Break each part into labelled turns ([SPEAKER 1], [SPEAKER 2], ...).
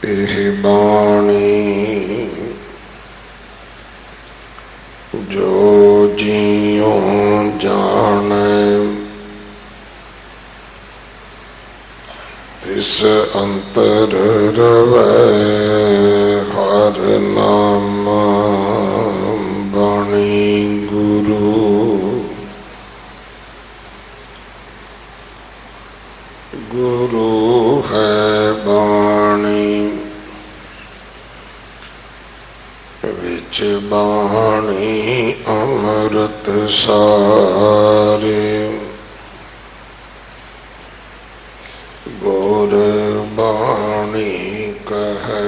[SPEAKER 1] एह बाणी जो जियों जाने तिस अंतर रवै हर नाम बाणी गुरु। गुरु है बाणी विच बाणी अमृत सारे। गुर बाणी कहे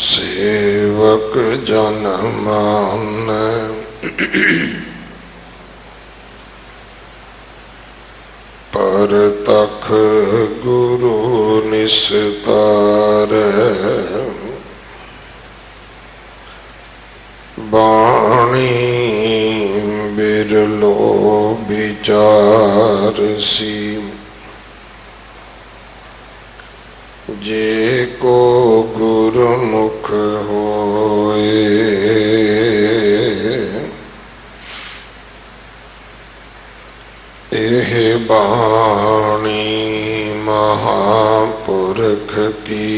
[SPEAKER 1] सेवक जन मान। पर तख गुरु निस्तार। बाणी बिरलो विचार सी। जे को गुरुमुख होए एह बाणी महापुरख की।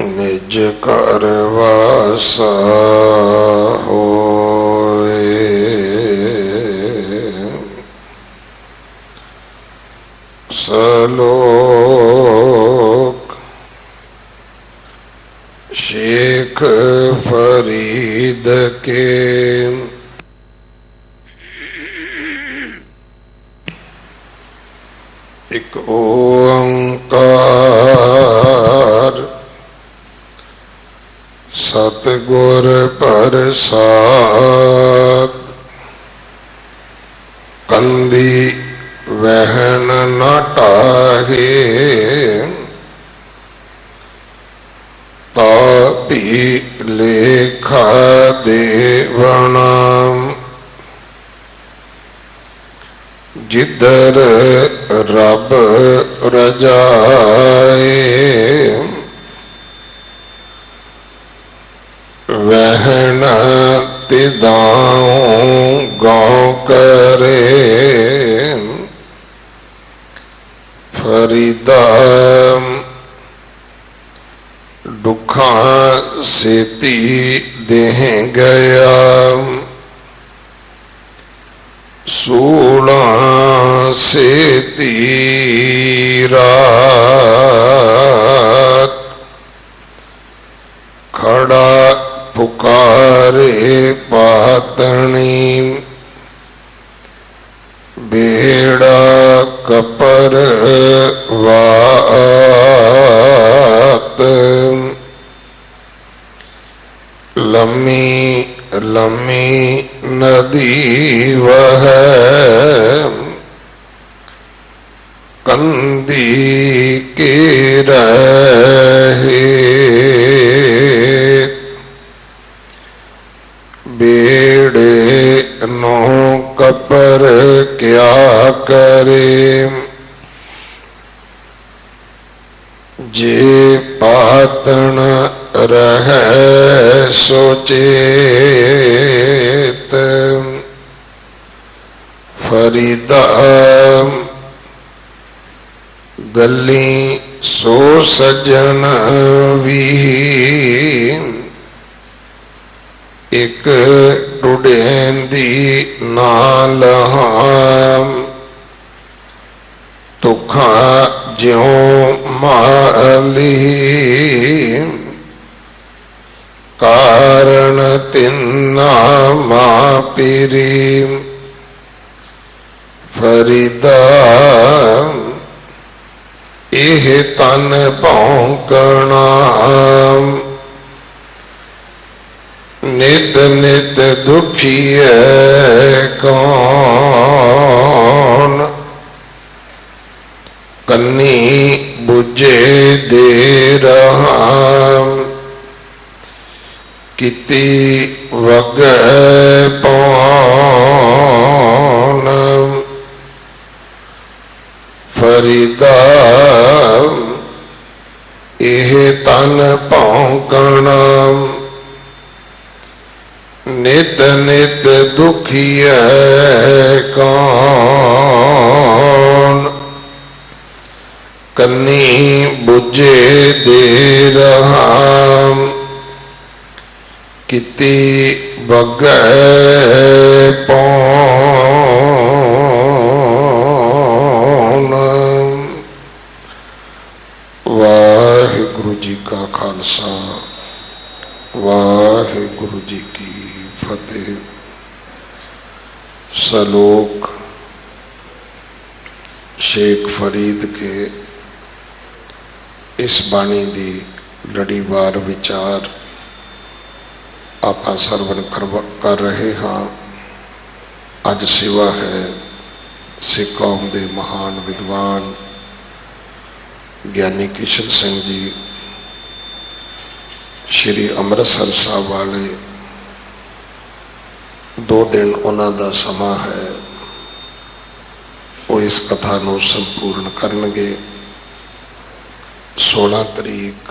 [SPEAKER 1] निज कर वासा होए सलोक शेख फरीद के। एक ओंकार सतगुर प्रसाद। कंदी वहन न टाहे तापी लेखा देवना। जिधर रब रजाए वहन तिदाऊं गाँव करे। फरीदा दुखा सेती देह गया। सूला से तीरात खड़ा पुकारे पातनी। बेड़ा कपर वात लम्मी लम्मी नदी वह कंदी के रहे। बेड़े नो कपर क्या करे। जे पातन रह सोचेत। फरीदा गली सो सजन भी। एक टुडेंदी नाल तुखा ज्यों माली। कारण तिन्ना मापिरी। फरीदा एह तन भौंकना। नित नित दुखिए कौन। कन्नी बुझे दे रहा। किति वग पौन ਕਰੀਦਾ ਇਹ ਤਨ ਭੌਂਕਣਾ ਨਿਤ ਨਿਤ ਦੁਖੀਐ ਕੌਣ ਕੰਨੀ ਬੁਝੇ ਦੇ ਰਹਾ ਕਿਤੇ ਬਗੈ ਪੌਣ। ਵਾਹਿਗੁਰੂ ਜੀ ਕਾ ਖਾਲਸਾ ਵਾਹਿਗੁਰੂ जी की फतेह। सलोक शेख फरीद के इस बाणी की लड़ीवार विचार आप सरवण कर रहे हाँ। अज सेवा है सिख कौम के महान विद्वान ज्ञानी किशन सिंह जी श्री अमृतसर साहब वाले 2 दिन उन्होंने समा है वो इस कथा को संपूर्ण करनगे। 16 तरीक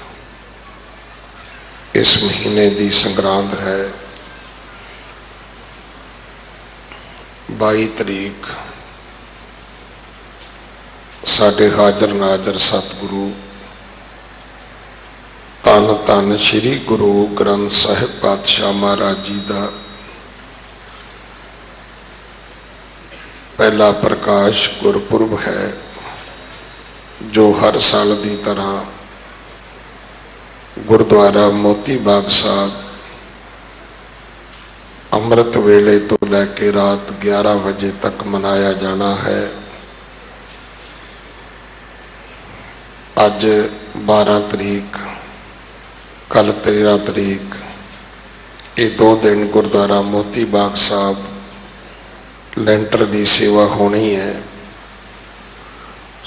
[SPEAKER 1] इस महीने की संग्रांद है। 22 तरीक साडे हाजर नाजर सतगुरु धन धन श्री गुरु ग्रंथ साहिब पातशाह महाराज जी का पहला प्रकाश गुरपुरब है जो हर साल की तरह गुरुद्वारा मोती बाग साहब अमृत वेले तो लैके रात 11 बजे तक मनाया जाना है। अज 12 तरीक कल 13 तरीक ये 2 दिन गुरुद्वारा मोती बाग साहब लेंटर की सेवा होनी है।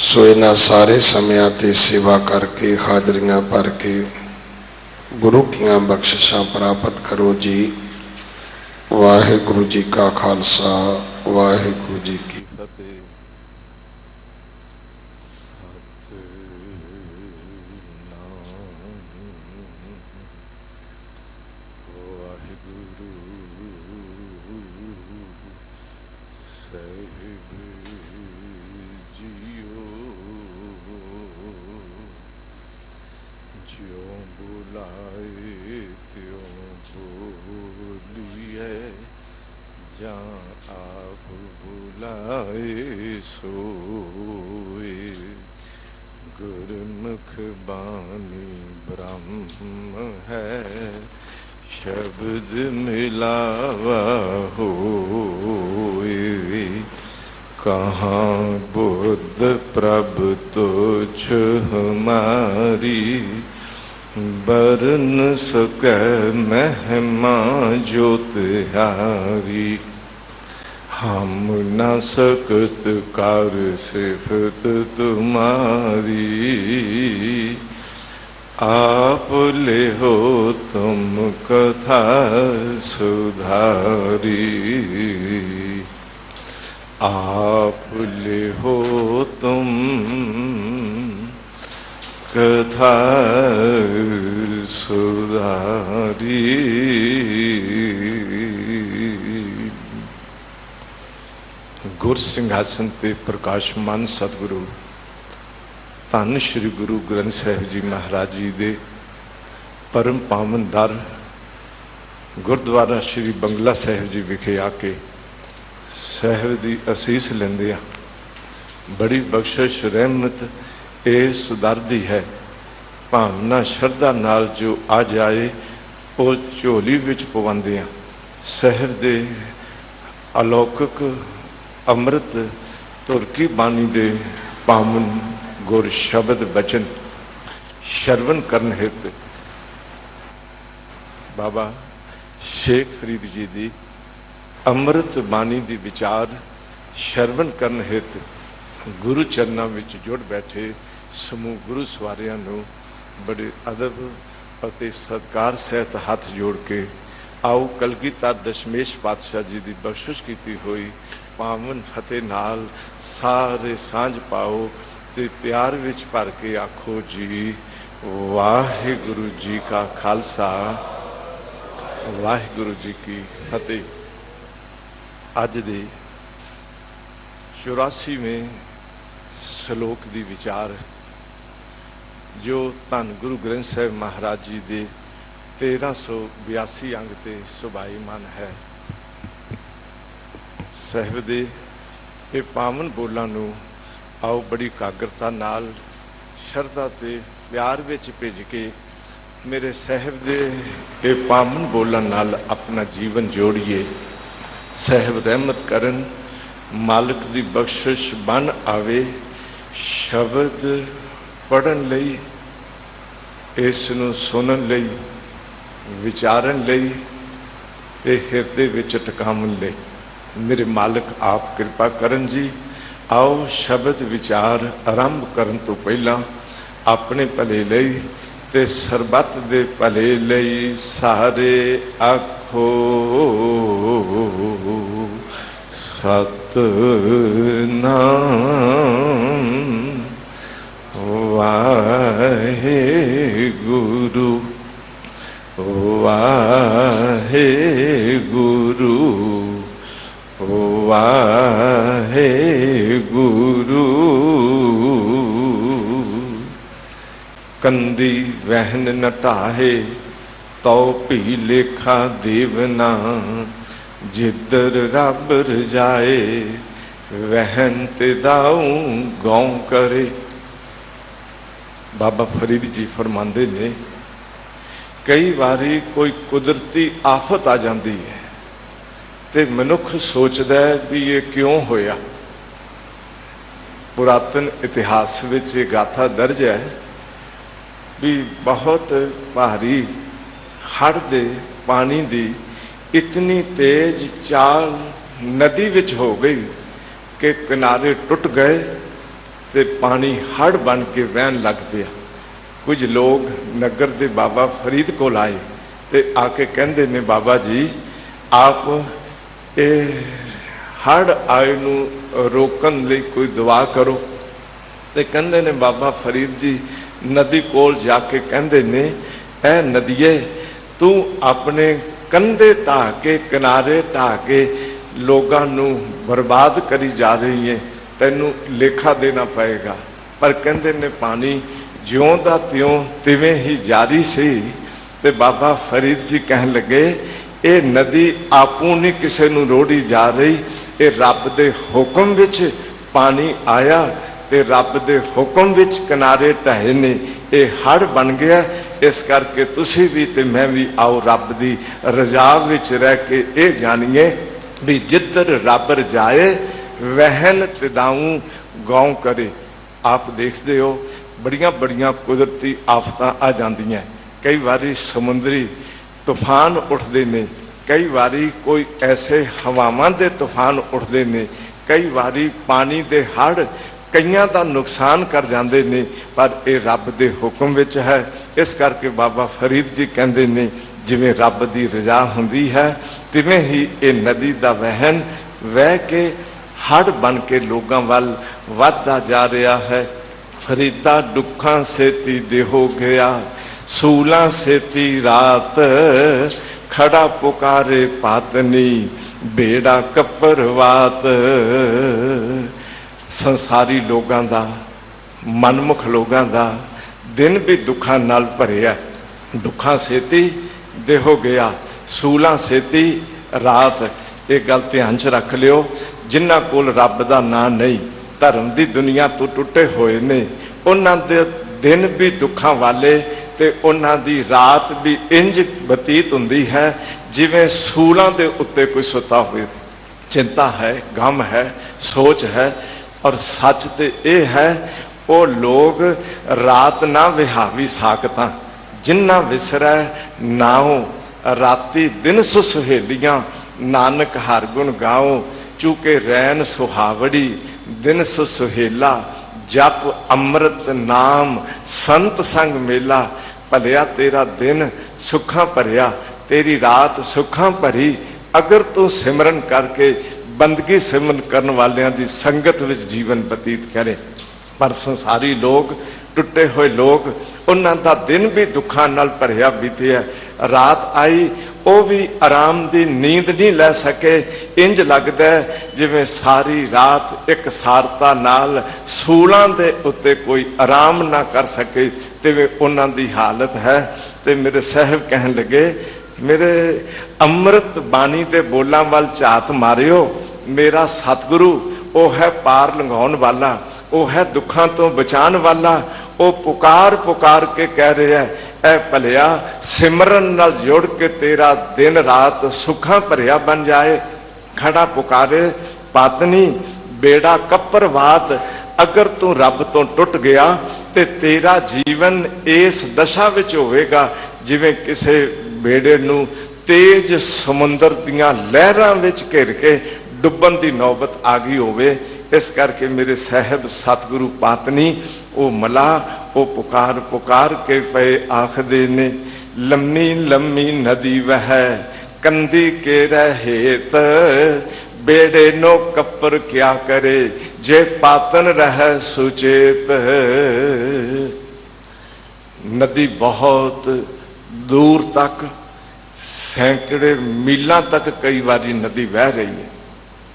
[SPEAKER 1] सो इन्हां सारे समयां ते सेवा करके हाजरियां भर के गुरु की बख्शिशां प्राप्त करो जी। वाहिगुरु जी का खालसा वाहिगुरु जी की फतेह।
[SPEAKER 2] गुरमुख बानी ब्रह्म है शब्द मिलावा होए। कहाँ बुद्ध प्रभ तुझ हमारी बरन सकै महिमा ज्योतिहारी। हम न सकत कर सिफत तुम्हारी आप ले हो तुम कथा सुधारी। आप ले हो तुम कथा सुधारी। गुर सिंघासन ते प्रकाशमान सतगुरु धन श्री गुरु ग्रंथ साहिब जी महाराज जी दे परम पावन दर गुरुद्वारा श्री बंगला साहिब जी विखे आके साहिब की असीस लेंदे आ। बड़ी बख्शिश रहमत इस दर दी है। भावना श्रद्धा नाल जो आ जाए वो झोली विच पवांदे आ। साहिब दे अलौकिक अमृत तुरकी बानी दे पावन गुर शब्द बचन शरवण करन हित बाबा शेख फरीद जी दी अमृत बानी दी विचार शरवण करन हित गुरु चरनां विच जुड़ बैठे समूह गुरु सवारियां नूं बड़े अदब अते सत्कार सहित हाथ जोड़ के आओ कलगीधर दशमेश पातशाह जी की बख्शिश की हुई पावन फतेह नाल सारे सांझ पाओ ਤੇ ਪਿਆਰ ਵਿੱਚ ਭਰ ਕੇ ਆਖੋ ਜੀ ਵਾਹਿਗੁਰੂ ਜੀ ਕਾ ਖਾਲਸਾ ਵਾਹਿਗੁਰੂ ਜੀ ਕੀ ਫਤਿਹ। ਅੱਜ ਦੇ 84ਵੇਂ ਸ਼ਲੋਕ ਦੀ ਵਿਚਾਰ ਜੋ ਧੰਨ ਗੁਰੂ ਗ੍ਰੰਥ ਸਾਹਿਬ ਮਹਾਰਾਜ ਜੀ ਦੇ 1382 ਅੰਗ ਤੇ ਸੁਭਾਈਮਾਨ ਹੈ। ਸਾਹਿਬ ਦੇ ਇਹ ਪਾਵਨ ਬੋਲਾਂ ਨੂੰ ਆਓ ਬੜੀ ਇਕਾਗਰਤਾ ਨਾਲ ਸ਼ਰਧਾ ਤੇ ਪਿਆਰ ਵਿੱਚ ਭਿੱਜ ਕੇ ਮੇਰੇ ਸਾਹਿਬ ਦੇ ਇਹ ਪਾਵਨ ਬੋਲਾਂ ਨਾਲ ਆਪਣਾ ਜੀਵਨ ਜੋੜੀਏ। ਸਾਹਿਬ ਰਹਿਮਤ ਕਰਨ, ਮਾਲਕ ਦੀ ਬਖਸ਼ਿਸ਼ ਬਣ ਆਵੇ। ਸ਼ਬਦ ਪੜ੍ਹਨ ਲਈ, ਇਸ ਨੂੰ ਸੁਣਨ ਲਈ, ਵਿਚਾਰਨ ਲਈ ਤੇ ਹਿਰਦੇ ਵਿੱਚ ਟਿਕਾਉਣ ਲਈ ਮੇਰੇ ਮਾਲਕ ਆਪ ਕਿਰਪਾ ਕਰਨ ਜੀ। ਆਓ ਸ਼ਬਦ ਵਿਚਾਰ ਆਰੰਭ ਕਰਨ ਤੋਂ ਪਹਿਲਾਂ ਆਪਣੇ ਭਲੇ ਲਈ ਤੇ ਸਰਬੱਤ ਦੇ ਭਲੇ ਲਈ ਸਾਰੇ ਆਖੋ ਸਤਿਨਾਮ ਵਾਹਿਗੁਰੂ ਵਾਹਿਗੁਰੂ ਵਾਹਿਗੁਰੂ। ਕੰਦੀ ਵਹਿਨ ਨ ਢਾਹੇ ਤਉ ਭੀ ਲੇਖਾ ਦੇਵਨਾ। ਜਿੱਧਰ ਰੱਬ ਰਜਾਏ ਵਹਿਨ ਤੇ ਦਾਊ ਗਉ ਕਰੇ। ਬਾਬਾ ਫਰੀਦ ਜੀ ਫਰਮਾਉਂਦੇ ਨੇ ਕਈ ਵਾਰੀ ਕੋਈ ਕੁਦਰਤੀ ਆਫਤ ਆ ਜਾਂਦੀ ਹੈ ਤੇ ਮਨੁੱਖ ਸੋਚਦਾ ਹੈ ਵੀ ਇਹ ਕਿਉਂ ਹੋਇਆ। ਪੁਰਾਤਨ ਇਤਿਹਾਸ ਵਿੱਚ ਇਹ ਗਾਥਾ ਦਰਜ ਹੈ ਵੀ ਬਹੁਤ ਭਾਰੀ ਹੜ੍ਹ ਦੇ ਪਾਣੀ ਦੀ ਇਤਨੀ ਤੇਜ਼ ਚਾਲ ਨਦੀ ਵਿੱਚ ਹੋ ਗਈ ਕਿ ਕਿਨਾਰੇ ਟੁੱਟ ਗਏ ਤੇ ਪਾਣੀ ਹੜ੍ਹ ਬਣ ਕੇ ਵਹਿਣ ਲੱਗ ਪਿਆ। ਕੁਝ ਲੋਕ ਨਗਰ ਦੇ ਬਾਬਾ ਫਰੀਦ ਕੋਲ ਆਏ ਤੇ ਆ ਕੇ ਕਹਿੰਦੇ ਨੇ ਬਾਬਾ ਜੀ ਆਪ ਇਹ ਹੜ੍ਹ ਆਏ ਨੂੰ ਰੋਕਣ ਲਈ ਕੋਈ ਦੁਆ ਕਰੋ। ਤੇ ਕਹਿੰਦੇ ਨੇ ਬਾਬਾ ਫਰੀਦ ਜੀ ਨਦੀ ਕੋਲ ਜਾ ਕੇ ਕਹਿੰਦੇ ਨੇ ਐ ਨਦੀਏ ਤੂੰ ਆਪਣੇ ਕੰਧੇ ਢਾਹ ਕੇ ਕਿਨਾਰੇ ਢਾਹ ਕੇ ਲੋਕਾਂ ਨੂੰ ਬਰਬਾਦ ਕਰੀ ਜਾ ਰਹੀ ਹੈ, ਤੈਨੂੰ ਲੇਖਾ ਦੇਣਾ ਪਏਗਾ। ਪਰ ਕਹਿੰਦੇ ਨੇ ਪਾਣੀ ਜਿਉਂ ਦਾ ਤਿਉਂ ਤਿਵੇਂ ਹੀ ਜਾਰੀ ਸੀ। ਤੇ ਬਾਬਾ ਫਰੀਦ ਜੀ ਕਹਿਣ ਲੱਗੇ ਇਹ ਨਦੀ ਆਪੂ ਨਹੀਂ ਕਿਸੇ ਨੂੰ ਰੋੜੀ ਜਾ ਰਹੀ, ਇਹ ਰੱਬ ਦੇ ਹੁਕਮ ਵਿੱਚ ਪਾਣੀ ਆਇਆ ਤੇ ਰੱਬ ਦੇ ਹੁਕਮ ਵਿੱਚ ਕਿਨਾਰੇ ਢਾਏ ਨੇ, ਇਹ ਹੜ੍ਹ ਬਣ ਗਿਆ। ਇਸ ਕਰਕੇ ਤੁਸੀਂ ਵੀ ਤੇ ਮੈਂ ਵੀ ਆਓ ਰੱਬ ਦੀ ਰਜ਼ਾ ਵਿੱਚ ਰਹਿ ਕੇ ਇਹ ਜਾਣੀਏ ਵੀ ਜਿੱਧਰ ਰੱਬ ਰਜਾਏ ਵਹਿਨ ਤਿਦਾਊ ਗਉ ਕਰੇ। ਆਪ ਦੇਖਦੇ ਹੋ ਬੜੀਆਂ ਬੜੀਆਂ ਕੁਦਰਤੀ ਆਫਤਾਂ ਆ ਜਾਂਦੀਆਂ। ਕਈ ਵਾਰੀ ਸਮੁੰਦਰੀ ਤੂਫਾਨ ਉੱਠਦੇ ਨੇ, ਕਈ ਵਾਰੀ ਕੋਈ ਐਸੇ ਹਵਾਵਾਂ ਦੇ ਤੂਫਾਨ ਉੱਠਦੇ ਨੇ, ਕਈ ਵਾਰੀ ਪਾਣੀ ਦੇ ਹੜ੍ਹ ਕਈਆਂ ਦਾ ਨੁਕਸਾਨ ਕਰ ਜਾਂਦੇ ਨੇ, ਪਰ ਇਹ ਰੱਬ ਦੇ ਹੁਕਮ ਵਿੱਚ ਹੈ। ਇਸ ਕਰਕੇ ਬਾਬਾ ਫਰੀਦ ਜੀ ਕਹਿੰਦੇ ਨੇ ਜਿਵੇਂ ਰੱਬ ਦੀ ਰਜ਼ਾ ਹੁੰਦੀ ਹੈ ਤਿਵੇਂ ਹੀ ਇਹ ਨਦੀ ਦਾ ਵਹਿਣ ਵਹਿ ਕੇ ਹੜ੍ਹ ਬਣ ਕੇ ਲੋਕਾਂ ਵੱਲ ਵੱਧਦਾ ਜਾ ਰਿਹਾ ਹੈ। ਫਰੀਦਾ ਦੁੱਖਾਂ ਸੇਤੀ ਦੇ ਹੋ ਗਿਆ, ਸੂਲਾਂ ਸੇਤੀ ਰਾਤ, ਖੜਾ ਪੁਕਾਰੇ ਪਾਤਨੀ ਬੇੜਾ ਕੱਪਰਵਾਤ। ਸੰਸਾਰੀ ਲੋਕਾਂ ਦਾ, ਮਨਮੁਖ ਲੋਕਾਂ ਦਾ ਦਿਨ ਵੀ ਦੁੱਖਾਂ ਨਾਲ ਭਰਿਆ। ਦੁੱਖਾਂ ਸੇਤੀ ਦੇ ਹੋ ਗਿਆ, ਸੂਲਾਂ ਸੇਤੀ ਰਾਤ। ਇਹ ਗੱਲ ਧਿਆਨ 'ਚ ਰੱਖ ਲਿਓ। ਜਿਨ੍ਹਾਂ ਕੋਲ ਰੱਬ ਦਾ ਨਾਂ ਨਹੀਂ, ਧਰਮ ਦੀ ਦੁਨੀਆ ਤੋਂ ਟੁੱਟੇ ਹੋਏ ਨੇ, ਉਹਨਾਂ ਦੇ ਦਿਨ ਵੀ ਦੁੱਖਾਂ ਵਾਲੇ ਤੇ ਉਹਨਾਂ ਦੀ ਰਾਤ ਵੀ ਇੰਜ ਬਤੀਤ ਹੁੰਦੀ ਹੈ ਜਿਵੇਂ ਸੂਲਾਂ ਦੇ ਉੱਤੇ ਕੋਈ ਸੁੱਤਾ ਹੋਵੇ। ਚਿੰਤਾ ਹੈ, ਗਮ ਹੈ, ਸੋਚ ਹੈ। ਔਰ ਸੱਚ ਤੇ ਇਹ ਹੈ ਉਹ ਲੋਕ ਰਾਤ ਨਾ ਵਿਹਾਵੀ ਸਾਕਤਾਂ ਜਿੰਨਾ ਵਿਸਰੈ ਨਾਉ, ਰਾਤੀ ਦਿਨ ਸੁਹੇਲੀਆਂ ਨਾਨਕ ਹਰ ਗੁਣ ਗਾਓ। ਚੂਕੇ ਰੈਨ ਸੁਹਾਵੜੀ ਦਿਨ ਸੁਹੇਲਾ, ਜਪ ਅੰਮ੍ਰਿਤ ਨਾਮ ਸੰਤ ਸੰਗ ਮੇਲਾ। ਭਲਿਆ ਤੇਰਾ ਦਿਨ ਸੁੱਖਾਂ ਭਰਿਆ, ਤੇਰੀ ਰਾਤ ਸੁੱਖਾਂ ਭਰੀ, ਅਗਰ ਤੂੰ ਸਿਮਰਨ ਕਰਕੇ ਬੰਦਗੀ ਸਿਮਰਨ ਕਰਨ ਵਾਲਿਆਂ ਦੀ ਸੰਗਤ ਵਿੱਚ ਜੀਵਨ ਬਤੀਤ ਕਰੇ। पर संसारी लोग, टुटे हुए लोग, उन्हां दा दिन भी दुखां नाल भरिया बीतिया। रात आई ਉਹ भी आराम की नींद नहीं लै सके। इंज लगता है जिवें सारी रात एक सारता नाल सूलां दे उत्ते कोई आराम ना कर सके, तिवें उन्हां दी हालत है। ते मेरे साहब कहन लगे, मेरे अमृत बाणी दे बोलां वल झात मारियो। मेरा सतगुरु वो है पार लंघाउण वाला, वो है दुखां तो बचाने वाला। वो पुकार पुकार के कह रहे है, ऐ भलिया सिमरन नाल जुड़ के तेरा दिन रात सुखां भरिया बन जाए। खड़ा पुकारे पातनी बेड़ा कपरवात, अगर तू रब तो टुट गया ते तेरा जीवन इस दशा विच होवेगा जिवें किसे बेड़े नूं तेज समुंदर दियां लहरां विच घिर के डुब्बन दी नौबत आ गई होवे। इस करके मेरे साहब सतगुरु पातनी वो मला वो पुकार पुकार के पे आखदे ने, लम्मी लम्मी नदी वह कंदी के रहेत, बेड़े नो कपर क्या करे जे पातन रह सुचेत। नदी बहुत दूर तक, सैकड़े मीलों तक कई बारी नदी बह रही है,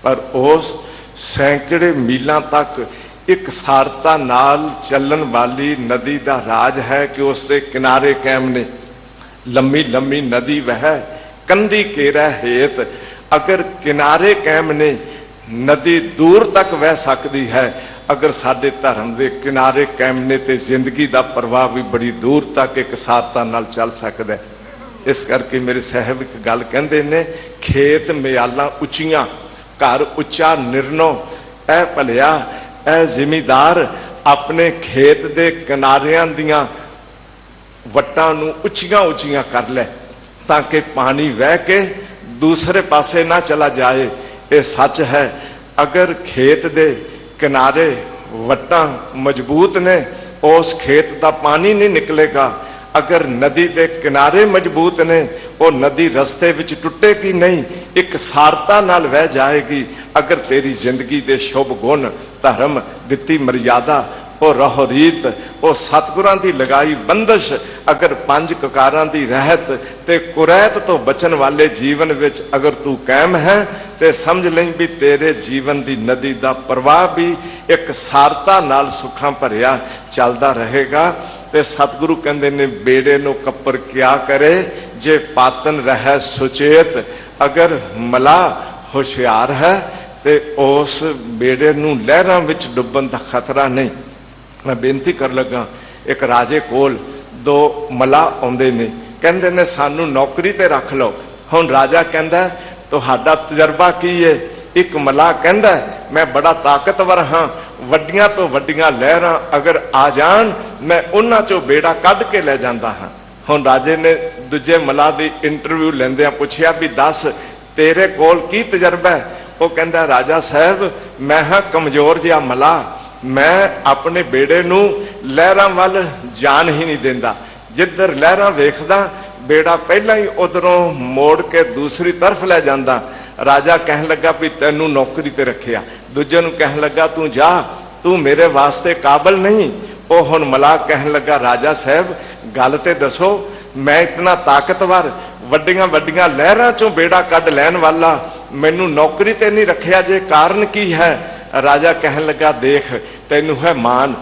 [SPEAKER 2] पर उस सैकड़े मीलों तक एक सारता नाल चलन वाली नदी का राज है कि उसके किनारे कायम ने। लम्मी लम्मी नदी वह कंधी केरा हेत, अगर किनारे कायम ने नदी दूर तक बह सकती है। अगर साडे धर्म के किनारे कायम ने तो जिंदगी का प्रवाह भी बड़ी दूर तक एक सारता नाल चल सकता है। इस करके मेरे साहब एक गल कहते ने, खेत म्यालां उच्चियां घर उच्चा निर्णो। ऐ भलिया ऐ जिमीदार अपने खेत दे किनारियां दियां वट्टां नूं उच्चियां उच्चियां कर ले, ताकि पानी वह के दूसरे पासे ना चला जाए। ये सच है, अगर खेत दे किनारे वट्टां मजबूत ने उस खेत का पानी नहीं निकलेगा। अगर नदी के किनारे मजबूत ने वो नदी रस्ते विच टुटेगी नहीं, एक सारता नाल वह जाएगी। अगर तेरी जिंदगी के शुभ गुण, धर्म, दिती मर्यादा, वो रहो रीत, वो सतगुरां दी लगाई बंदिश, अगर पंज ककारां दी रहत ते कुरैत तो बचन वाले जीवन विच अगर तू कायम है, ते समझ लें भी तेरे जीवन दी नदी दा प्रवाह भी एक सारता नाल सुखां भरिया चलदा रहेगा। ते सतगुरु कहंदे ने, बेड़े नो कपर क्या करे जे पातन रह सुचेत। अगर मला होशियार है ते उस बेड़े नूं लहरां विच डुब्बन दा खतरा नहीं। मैं बेनती कर लगा, एक राजे कोल दो मला आउंदे ने, कहंदे ने सानू नौकरी ते रख लो। हुण राजा कहंदा तुहाडा तजर्बा की है? एक मला कहंदा मैं बड़ा ताकतवर हाँ, वड्डियां तो वड्डियां लहरां अगर आ जान मैं उन्हां चों बेड़ा कढ के ले जांदा हाँ। हुण राजे ने दूजे मला दी इंटरव्यू लैंदियां पुछया भी दस तेरे कोल की तजर्बा है? वो कहंदा राजा साहब मैं हाँ कमजोर जिहा मला, मैं अपने बेड़े नूं लहरां वल जान ही नहीं देंदा। जिधर लहरां वेखदा बेड़ा पहला ही उधरों मोड़ के दूसरी तरफ ले जांदा। राजा कहन लगा भी तैनू नौकरी ते रखिया, दूजे नूं कहन लगा तू जा, तू मेरे वास्ते काबल नहीं। वो हुण मला कहन लगा राजा साहब गल ते दसो, मैं इतना ताकतवर वड्डियां वड्डियां लहरां चों बेड़ा कढ लैण वाला, मैनू नौकरी ते नहीं रखिया जे कारण की है? राजा कहन लगा देख तैनू है मान,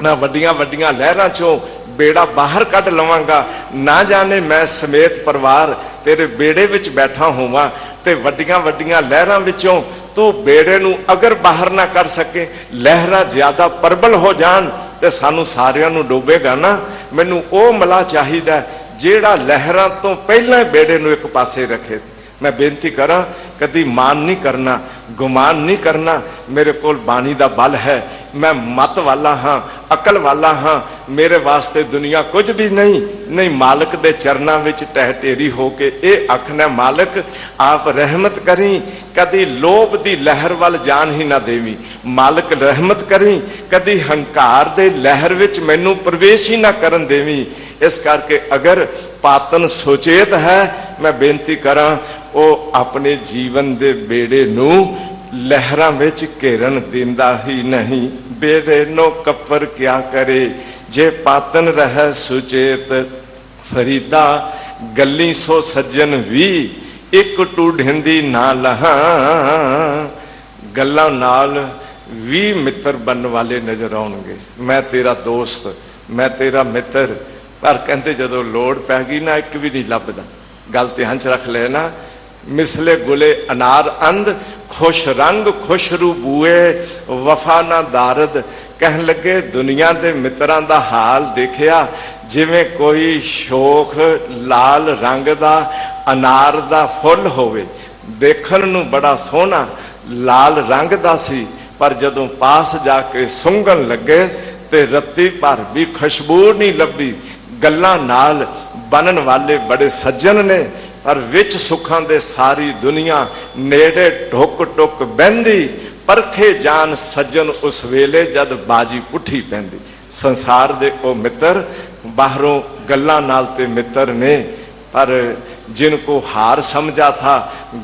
[SPEAKER 2] मैं वड्डियां वड्डियां लहरां चों बेड़ा बाहर कढ लवांगा, ना जाने मैं समेत परिवार तेरे बेड़े विच बैठा होवां ते वड्डियां वड्डियां लहरां विचों तू बेड़े नूं अगर बाहर ना कर सके, लहरां ज्यादा प्रबल हो जान ते सानू सारियां नूं डोबेगा ना। मैनू ओ मला चाहिदा जेड़ा लहरां तो पहला ही बेड़े नूं एक पासे रखे। मैं बेनती करा कदी मान नहीं करना, गुमान नहीं करना। मेरे कोल बाणी दा बल है, मैं मत वाला हाँ, अकल वाला हाँ, मेरे वास्ते दुनिया कुछ भी नहीं। नहीं मालिक दे चरना विच टह ढेरी होके ए आखना मालिक आप रहमत करी, कदी लोभ दी लहर वाल जान ही ना देवी। मालिक रहमत करी, कदी हंकार दे लहर विच मैनू प्रवेश ही ना करन देवी। इस करके अगर पातन सुचेत है, मैं बेनती करा वो अपने जीवन दे बेड़े नूं लहरां विच घेरन देंदा ही नहीं, बेड़े नो कपर क्या करे, जे पातन रह सुचेत फरीदा, गली सो सज्जन भी एक टूढ़िंदी ना लहा। गल्लां नाल 20 मित्र बनने वाले नजर आउणगे, मैं तेरा दोस्त, मैं तेरा मित्र, पर कहते जदों लोड़ पै गई ना एक भी नहीं लभदा। गल ध्यान च रख लेना, मिसले गुले अनार अंध, खुश रंग खुश रू बूए, वफा ना दारद। कहन लगे दुनिया दे मित्रां दा हाल देखिया, जिवें कोई शोख लाल रंग दा अनार दा फुल होवे, देखण नूं बड़ा सोहना लाल रंग दा सी, पर जदों पास जाके सुंघण लगे ते रत्ती भर भी खुशबू नहीं लभी। गल्लां नाल बनन वाले बड़े सज्जन ने, पर विच सुखां दे सारी दुनिया नेड़े ढुक टुक बहंदी। परखे जान सज्जन उस वेले जद बाजी पुठी पैंदी। संसार दे ओ मित्र बाहरों गल्लां नाल ते मित्र ने, पर जिनको हार समझा था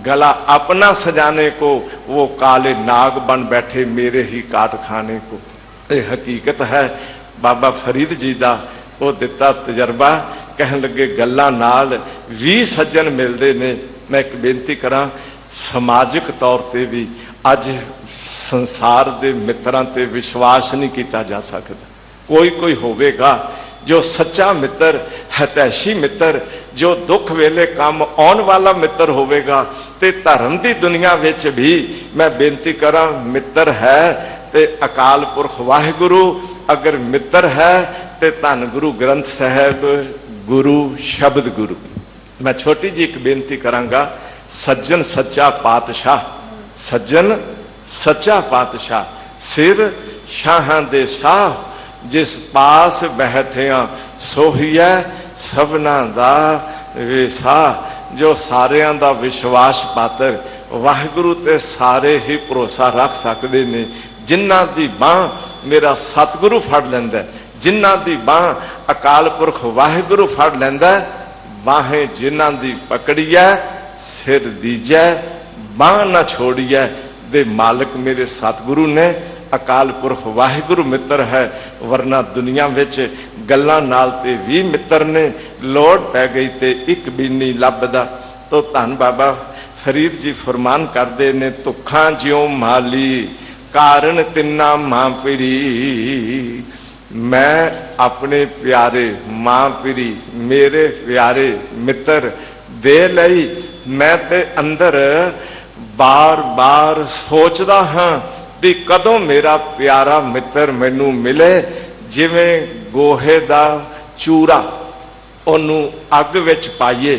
[SPEAKER 2] गला अपना सजाने को, वो काले नाग बन बैठे मेरे ही काट खाने को। ये हकीकत है बाबा फरीद जी दा वो दिता तजर्बा। कहन लगे गल्लां नाल 20 सज्जन मिलते ने। मैं एक बेनती करा, समाजिक तौर पर भी अज संसार के मित्रां ते विश्वास नहीं किया जा सकता। कोई कोई होवेगा जो सच्चा मित्र, हतैशी मित्र, जो दुख वेले काम आने वाला मित्र होवेगा। ते धर्म की दुनिया विच भी मैं बेनती करा, मित्र है ते अकाल पुरख वाहिगुरु, अगर मित्र है ते धन गुरु ग्रंथ साहब, गुरु शब्द गुरु। मैं छोटी जी एक बेनती करांगा, सज्जन सच्चा पातशाह, सज्जन सच्चा पातशाह, सिर शाहां दे शाह, जिस पास बैठिया सोहिया सबना दा विसा। जो सारियां दा विश्वास पात्र, वाहिगुरु ते सारे ही भरोसा रख सकते ने। जिन्हां दी बांह मेरा सतगुरु फड़ लैंदा, जिन्हां दी बांह अकाल पुरख वाहिगुरु फड़ लैंदा। बाहें जिन्हां दी पकड़िया सिर दीजै, बांह ना छोड़िया। दे मालिक मेरे सतगुरु ने, अकाल पुरख वाहिगुरु मित्र है। वरना दुनिया विच गल्लां नाल ते 20 मित्र ने, लोड़ पै गई ते एक भी नहीं लभदा। तो धन बाबा फरीद जी फरमान करते ने, तुखां ज्यों माली कारण तिन्ना मां पिरी। मैं अपने प्यारे मां पिरी, मेरे प्यारे मित्र दे लई मैं ते अंदर बार बार सोचदा हाँ भी कदों मेरा प्यारा मित्र मैनू मिले। जिवें गोहे दा चूरा ओनू अग विच पाइए,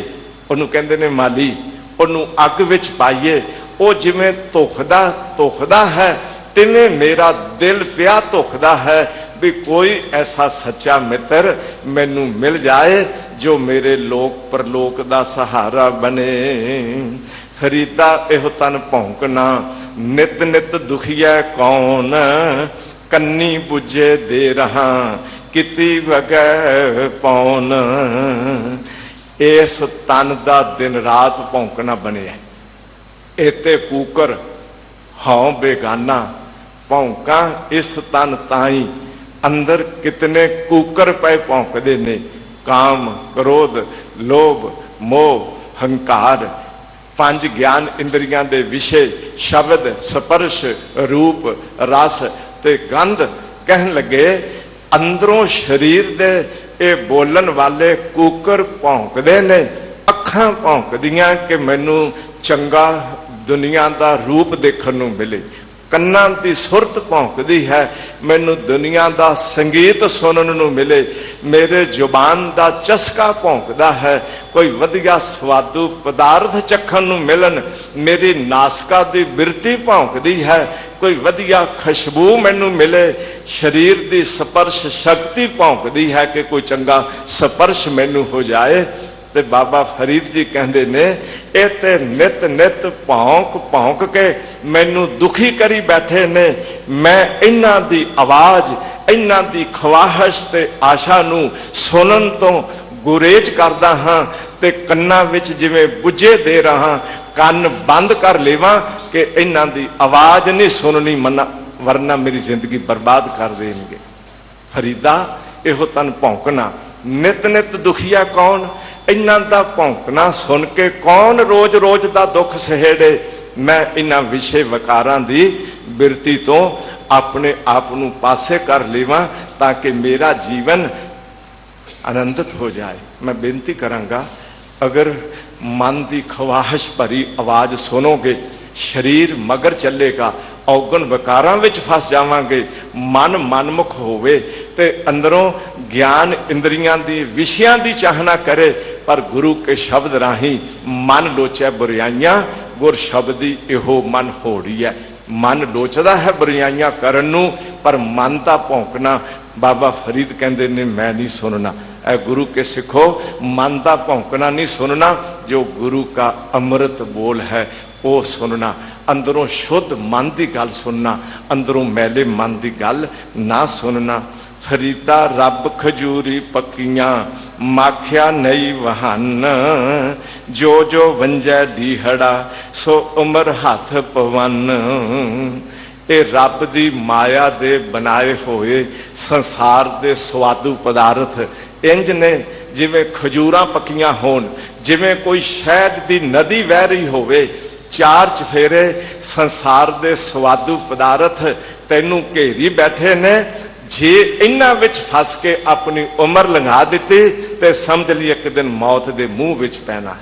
[SPEAKER 2] ओनू कहंदे ने माली, ओनू अग विच पाइए, ओ जिवें धुखदा धुखदा है, तिवें मेरा दिल पिया धुखदा है भी कोई ऐसा सच्चा मित्र मैनू मिल जाए जो मेरे लोक परलोक दा सहारा बने। फरीदा एहो तन भौंकना, नित नित दुखिया कौन, कन्नी बुझे दे रहा किति वगै पौन। इस तन दा दिन रात भौंकना बनिया, इते कूकर हौं बेगाना, भौंका इस तन ताई अंदर कितने कूकर पे भौंकदे ने। काम, क्रोध, लोभ, मोह, हंकार, 5 ज्ञान इंद्रियां दे विषय शब्द, स्पर्श, रूप, रस ते गंध। कहन लगे अंदरों शरीर दे ये बोलन वाले कूकर भौंकदे ने। अखां भौंकदियां कि मैनू चंगा दुनिया दा रूप देखण नूं मिले। कन्नां दी सुरत भौंकदी है, मैनू दुनिया दा संगीत सुनन नूं मिले। मेरे जुबान दा चस्का भौंकदा है, कोई वधिया स्वादु पदार्थ चखण नूं मिलन। मेरी नासका दी बिरती भौंकदी है, कोई वधिया खुशबू मैनू मिले। शरीर दी स्पर्श शक्ति भौंकदी है कि कोई चंगा स्पर्श मैनू हो जाए। ते बाबा फरीद जी कहते ने, ये ते नित नित भौंक भौंक के मैनू दुखी करी बैठे ने। मैं इन्हां दी आवाज, इन्हां दी ख्वाहिश ते आशा नू सुनन तो गुरेज करदा हां ते कन्नां विच जिवें बुझे दे रहा। ਕੰਨ ਬੰਦ ਕਰ ਲੇਵਾਂ ਕਿ ਇਹਨਾਂ ਦੀ ਆਵਾਜ਼ ਨਹੀਂ ਸੁਣਨੀ ਮਨਾ, ਵਰਨਾ ਮੇਰੀ ਜ਼ਿੰਦਗੀ ਬਰਬਾਦ ਕਰ ਦੇਣਗੇ। ਫਰੀਦਾ ਇਹੋ ਤਨ ਭੌਂਕਣਾ, ਨਿਤ ਨਿਤ ਦੁਖੀਆ ਕੌਣ, ਇਹਨਾਂ ਦਾ ਭੌਂਕਣਾ ਸੁਣ ਕੇ ਕੌਣ ਰੋਜ਼ ਰੋਜ਼ ਦਾ ਦੁੱਖ ਸਹੇੜੇ। ਮੈਂ ਇਹਨਾਂ ਵਿਸ਼ੇ ਵਿਕਾਰਾਂ ਦੀ ਬਿਰਤੀ ਤੋਂ ਆਪਣੇ ਆਪ ਨੂੰ ਪਾਸੇ ਕਰ ਲੇਵਾਂ ਤਾਂ ਕਿ ਮੇਰਾ ਜੀਵਨ ਆਨੰਦਿਤ ਹੋ ਜਾਏ। मैं बेनती करांगा, अगर मन की ख्वाहिश भरी आवाज सुनोगे, शरीर मगर चलेगा, औगण विकारां विच फस जावांगे। मन मनमुख होवे ते अंदरों ज्ञान इंद्रियां दी विषयां दी चाहना करे, पर गुरु के शब्द राही मन लोचे बुराइयां, गुर शब्द दी इहो मन होड़ी है। मन लोचदा है बुराइयां करन नूं, पर मन दा भौंकना बाबा फरीद कहंदे ने मैं नहीं सुनना। ऐ गुरु के सिखो, मन का भौंकना नहीं सुनना, जो गुरु का अमृत बोल है वो सुनना। अंदरों शुद्ध मन की गल सुनना, अंदरों मैले मन की गल ना सुनना। फरीदा रब खजूरी पक्कियां, माखिया नहीं वहन, जो जो वंजै डीहड़ा, सो उमर हाथ पवन। ये रब की माया दे बनाए हुए संसार दे स्वादु पदार्थ इंज ने जिवें खजूरां पक्कियां होण, जिवें कोई शहद की नदी वह रही होवे, चार चफेरे संसार दे स्वादु पदार्थ तैनूं घेरी बैठे ने। जे इन्हां विच फस के अपनी उम्र लंघा दिती ते समझ ली एक दिन मौत दे मूँह विच पैना।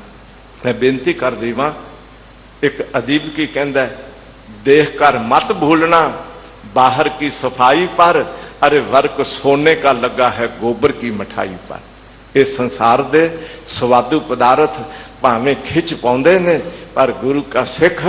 [SPEAKER 2] मैं बेनती कर देवां, एक अदीब की कहंदा है, देख कर मत भूलना बाहर की सफाई पर, अरे वर्क सोने का लगा है गोबर की मिठाई पर। ये संसार दे स्वादु पदार्थ भावें खिंच पाउंदे ने, पर गुरु का सिख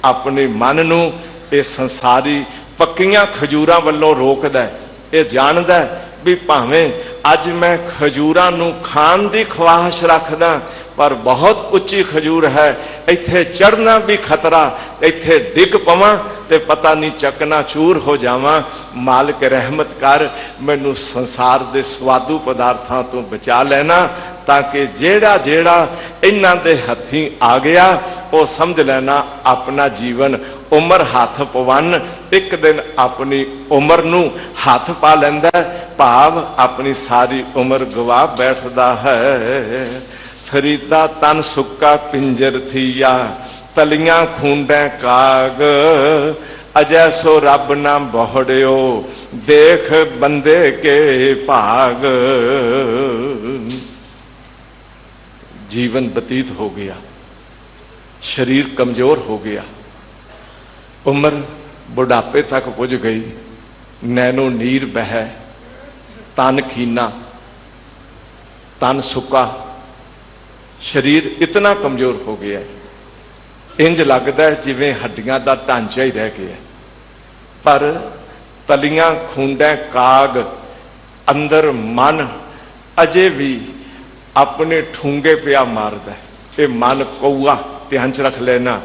[SPEAKER 2] अपने मन नूं ये संसारी पक्कियां खजूरां वल्लों रोकदा है। ये जानदा है भी भावें अज मैं खजूरां नूं खाण दी ख्वाहिश रखदा, पर बहुत उच्ची खजूर है, इत्थे चढ़ना भी खतरा, इत्थे डिग पवां ते पता नहीं चकना चूर हो जावां। मालिक रहमत कर, मैनू संसार दे स्वादु पदार्थां तो बचा लेना, ताकि जेड़ा जेड़ा इन्हां दे हथीं आ गया वो समझ लेना अपना जीवन उम्र हाथ पवन। एक दिन अपनी उम्र नू हाथ पा लैंदा, भाव अपनी सारी उम्र गवा बैठदा है। फरीदा तन सुक्का पिंजर थिया, तलियां खूंडे काग, अजै सो रब ना बहुड़ियो, देख बंदे के भाग। जीवन बतीत हो गया, शरीर कमजोर हो गया, उम्र बुढ़ापे तक पुज गई, नैनो नीर बह, तन खीना, तन सुक्का, शरीर इतना कमजोर हो गया है, इंज लगता है जिवें हड्डियां दा ढांचा ही रह गया। पर तलियां खूंडे काग, अंदर मन अजे भी अपने ठूंगे पिया मारदा है। ये मन कौआ ध्यान च रख लेना।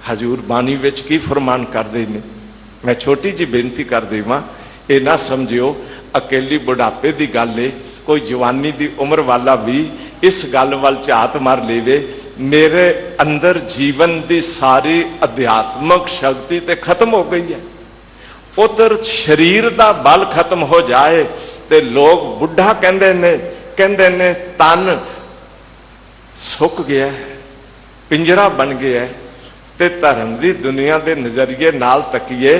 [SPEAKER 2] हजूर बानी विच की फरमान करदे ने, मैं छोटी जी बेनती कर देवां, ये ना समझियो अकेली बुढ़ापे की गल है, कोई जवानी की उम्र वाला भी इस गल वाल झात मार लेवे, मेरे अंदर जीवन की सारी अध्यात्मक शक्ति तो खत्म हो गई है, उधर शरीर का बल खत्म हो जाए तो लोग बुढ़ा कहते ने तन सुक गया है, पिंजरा बन गया है। ते धर्म की दुनिया के नजरिए नाल तकीए,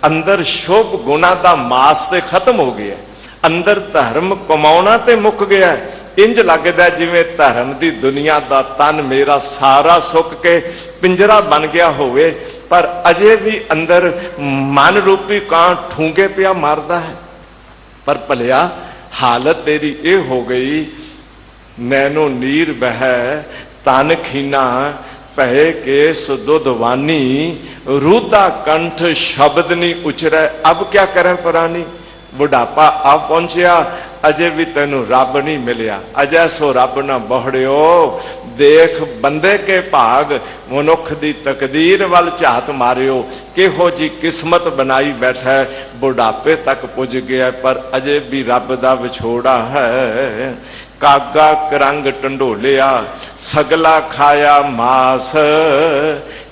[SPEAKER 2] अंदर शुभ गुणा का मास ते खत्म हो गया, अंदर धर्म कमाना ते मुक गया है। इंज लगता जिवें धर्म की दुनिया का तन मेरा सारा सुक के पिंजरा बन गया होवे, पर अजे भी अंदर मन रूपी कां ठूंगे पिया मारदा है। पर भलिया हालत तेरी ये हो गई, नैनो नीर बह, तन खीना, पहे के सुदुधवानी, रूदा कंठ शब्द नहीं उचरै, अब क्या करें फरानी। बुढ़ापा आ पहुंचया, अजे भी तेनू रब नहीं मिलिया, अजै सो रब ना बहुड़ियो, देख बंदे के भाग, मनुख दी तकदीर वाल झात मारियो, किहो जी किस्मत बनाई बैठा है, बुढ़ापे तक पुज गया पर अजे भी रब दा विछोड़ा है। कागा करंग टंडोलिया सगला खाया मास,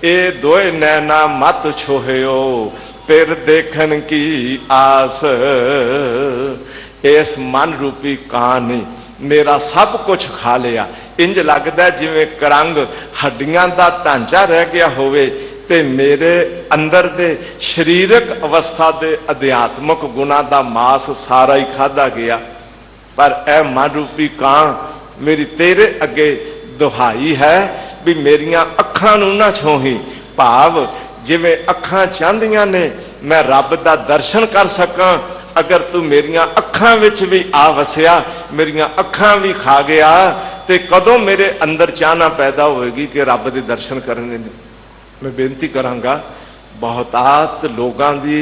[SPEAKER 2] ए दोए नैना मत छोहियो फिर देखन की आस। इस मन रूपी कां ने मेरा सब कुछ खा लिया। इंज लगदा जिवें करंग हड्डियां दा ढांचा रह गया होवे ते मेरे अंदर दे शरीरक अवस्था दे अध्यात्मक गुणां दा मास सारा ही खाधा गया। पर ए मन रूपी कां मेरी तेरे अगे दुहाई है भी मेरियां अखां नूं ना छोही। भाव जिवें अखां चाहदियां ने मैं रब दा दर्शन कर सकां, अगर तू मेरियां अखां विच भी आ वसिया, मेरियां अखां भी खा गया, ते कदों मेरे अंदर चाहना पैदा होएगी कि रब दे दर्शन करने ने। मैं बेनती करांगा, बहुतात लोगों की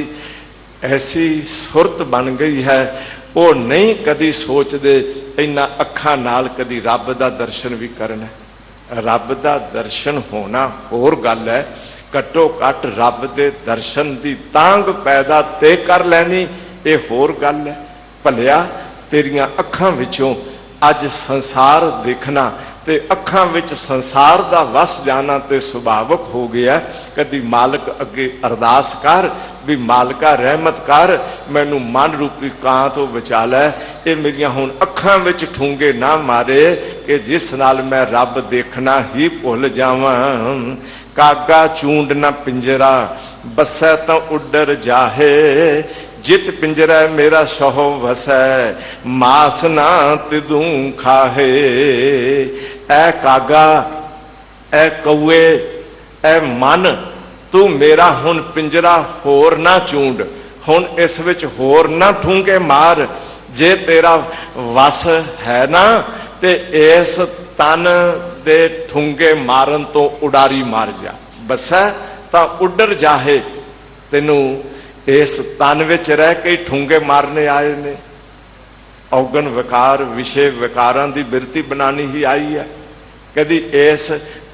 [SPEAKER 2] ऐसी सुरत बन गई है, वो नहीं कदी सोचते इन्हां अखां नाल कदी रब दा दर्शन भी करना। रब दा दर्शन होना होर गल है, घट्टो घट रब दे दर्शन की तांग पैदा ते कर लैनी ये होर गल है। भलिया तेरियां अखां विचों अज संसार देखना ते अखां विच संसार दा वस जाना ते सुभावक हो गया। कदी मालिक अगे अरदास कर भी मालिका रहमत कर, मैनू मन रूपी कां तो बचा लै, ये मेरियां हुण अखां विच ठूंगे ना मारे कि जिस नाल मैं रब देखना ही भुल जावां। कागा चूंड ना पिंजरा बसै तो उडर जाहे, जित पिंजरा मेरा शहो वसै मास ना तिदू खाहे। ऐ कागा ऐ कौए ऐ मन, तू मेरा हुण पिंजरा होर ना चूंड, हुण इस विच होर ना ठूंगे मार। जे तेरा वस है ना ते इस तन दे ठूंगे मारन तो उडारी मार जा। बसै तां उडर जाहे, तेनू इस तन विच रह के ठूंगे मारने आए ने। औगन विकार विषय विकारां दी बिरती बनानी ही आई है। कदी इस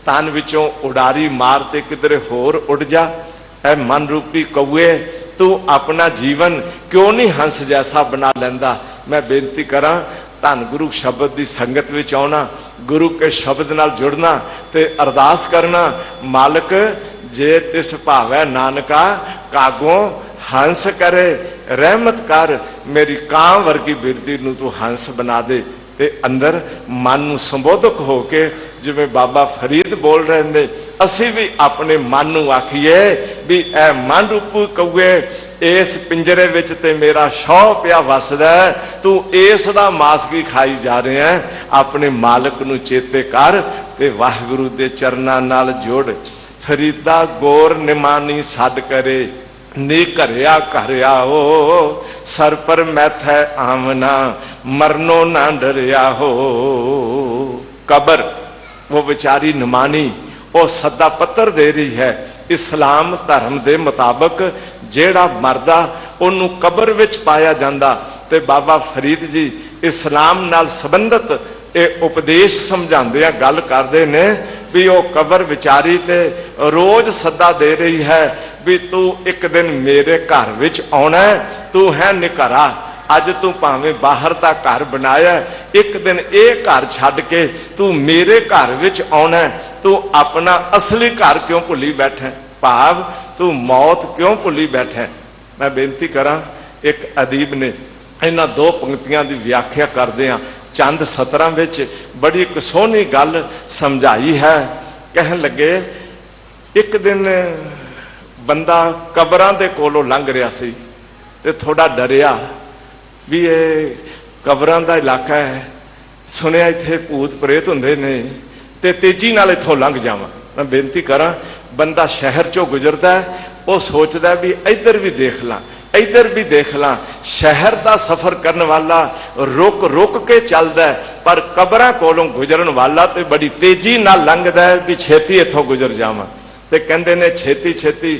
[SPEAKER 2] तन विचों उडारी मार ते किधरे होर उड़ जा। ऐ मन रूपी कौए, तू अपना जीवन क्यों नहीं हंस जैसा बना लैंदा। मैं बेनती करां, धन गुरु शब्द की संगत विच आउणा, गुरु के शब्द नाल जुड़ना ते अरदास करना, मालिक जे तिस भावै नानका कागों हंस करे, रहमत कर, मेरी कां वर्गी बिरती नूं तू हंस बना दे। ते अंदर मन नूं संबोधक हो के जिवें बाबा फरीद बोल रहे ने, असी भी अपने मन नूं आखीए भी ऐ मन रूपी कौए, इस पिंजरे विच ते मेरा शौ पिया वसदा, तू इस दा मास की खाई जा रहा है। अपने मालिक नूं चेते कर ते वाहिगुरू दे चरनां नाल जोड़। फरीदा गोर निमानी सद करे, नी घरिया घर आओ, सर पर मैथै आमना मरनो ना डरिया हो। कबर वो बेचारी निमानी वो सदा पत्थर दे रही है। इस्लाम धर्म के मुताबिक जेड़ा मरदा उन्हों कबर विच पाया जांदा, ते बाबा फरीद जी इस्लाम नाल संबंधित ये उपदेश समझांदे गल करते ने भी वो कबर विचारी ते रोज सदा दे रही है भी तू एक दिन मेरे घर विच आउणा, तू है निघरा, अज तू भावें बाहर का घर बनाया, एक दिन ये घर छड्ड के तू मेरे घर विच आउणा, तू अपना असली घर क्यों भुली बैठा, भाव तू मौत क्यों भुली बैठा। मैं बेनती करा, एक अदीब ने इन्हां दो पंक्तियां की व्याख्या करदे चंद सतरां विच बड़ी एक सोहनी गल समझाई है। कहन लगे, एक दिन बंदा कबरां दे कोलों लंघ रहा सी ते थोड़ा डरिया भी ये कबरां दा इलाका है, सुनिया इत्थे भूत प्रेत हुंदे ने ते तेजी नाल इत्थों लंघ जावां। मैं बेनती करा, बंदा शहर चों गुजरदा है, वो सोचदा भी इधर भी देख ला, इधर भी देख ला। शहर का सफर करने वाला रुक रुक के चलदा है, पर कबरां कोलों गुजरन वाला तो बड़ी तेजी नाल लंघदा है भी छेती इत्थों गुजर जावां। ते कहंदे ने छेती छेती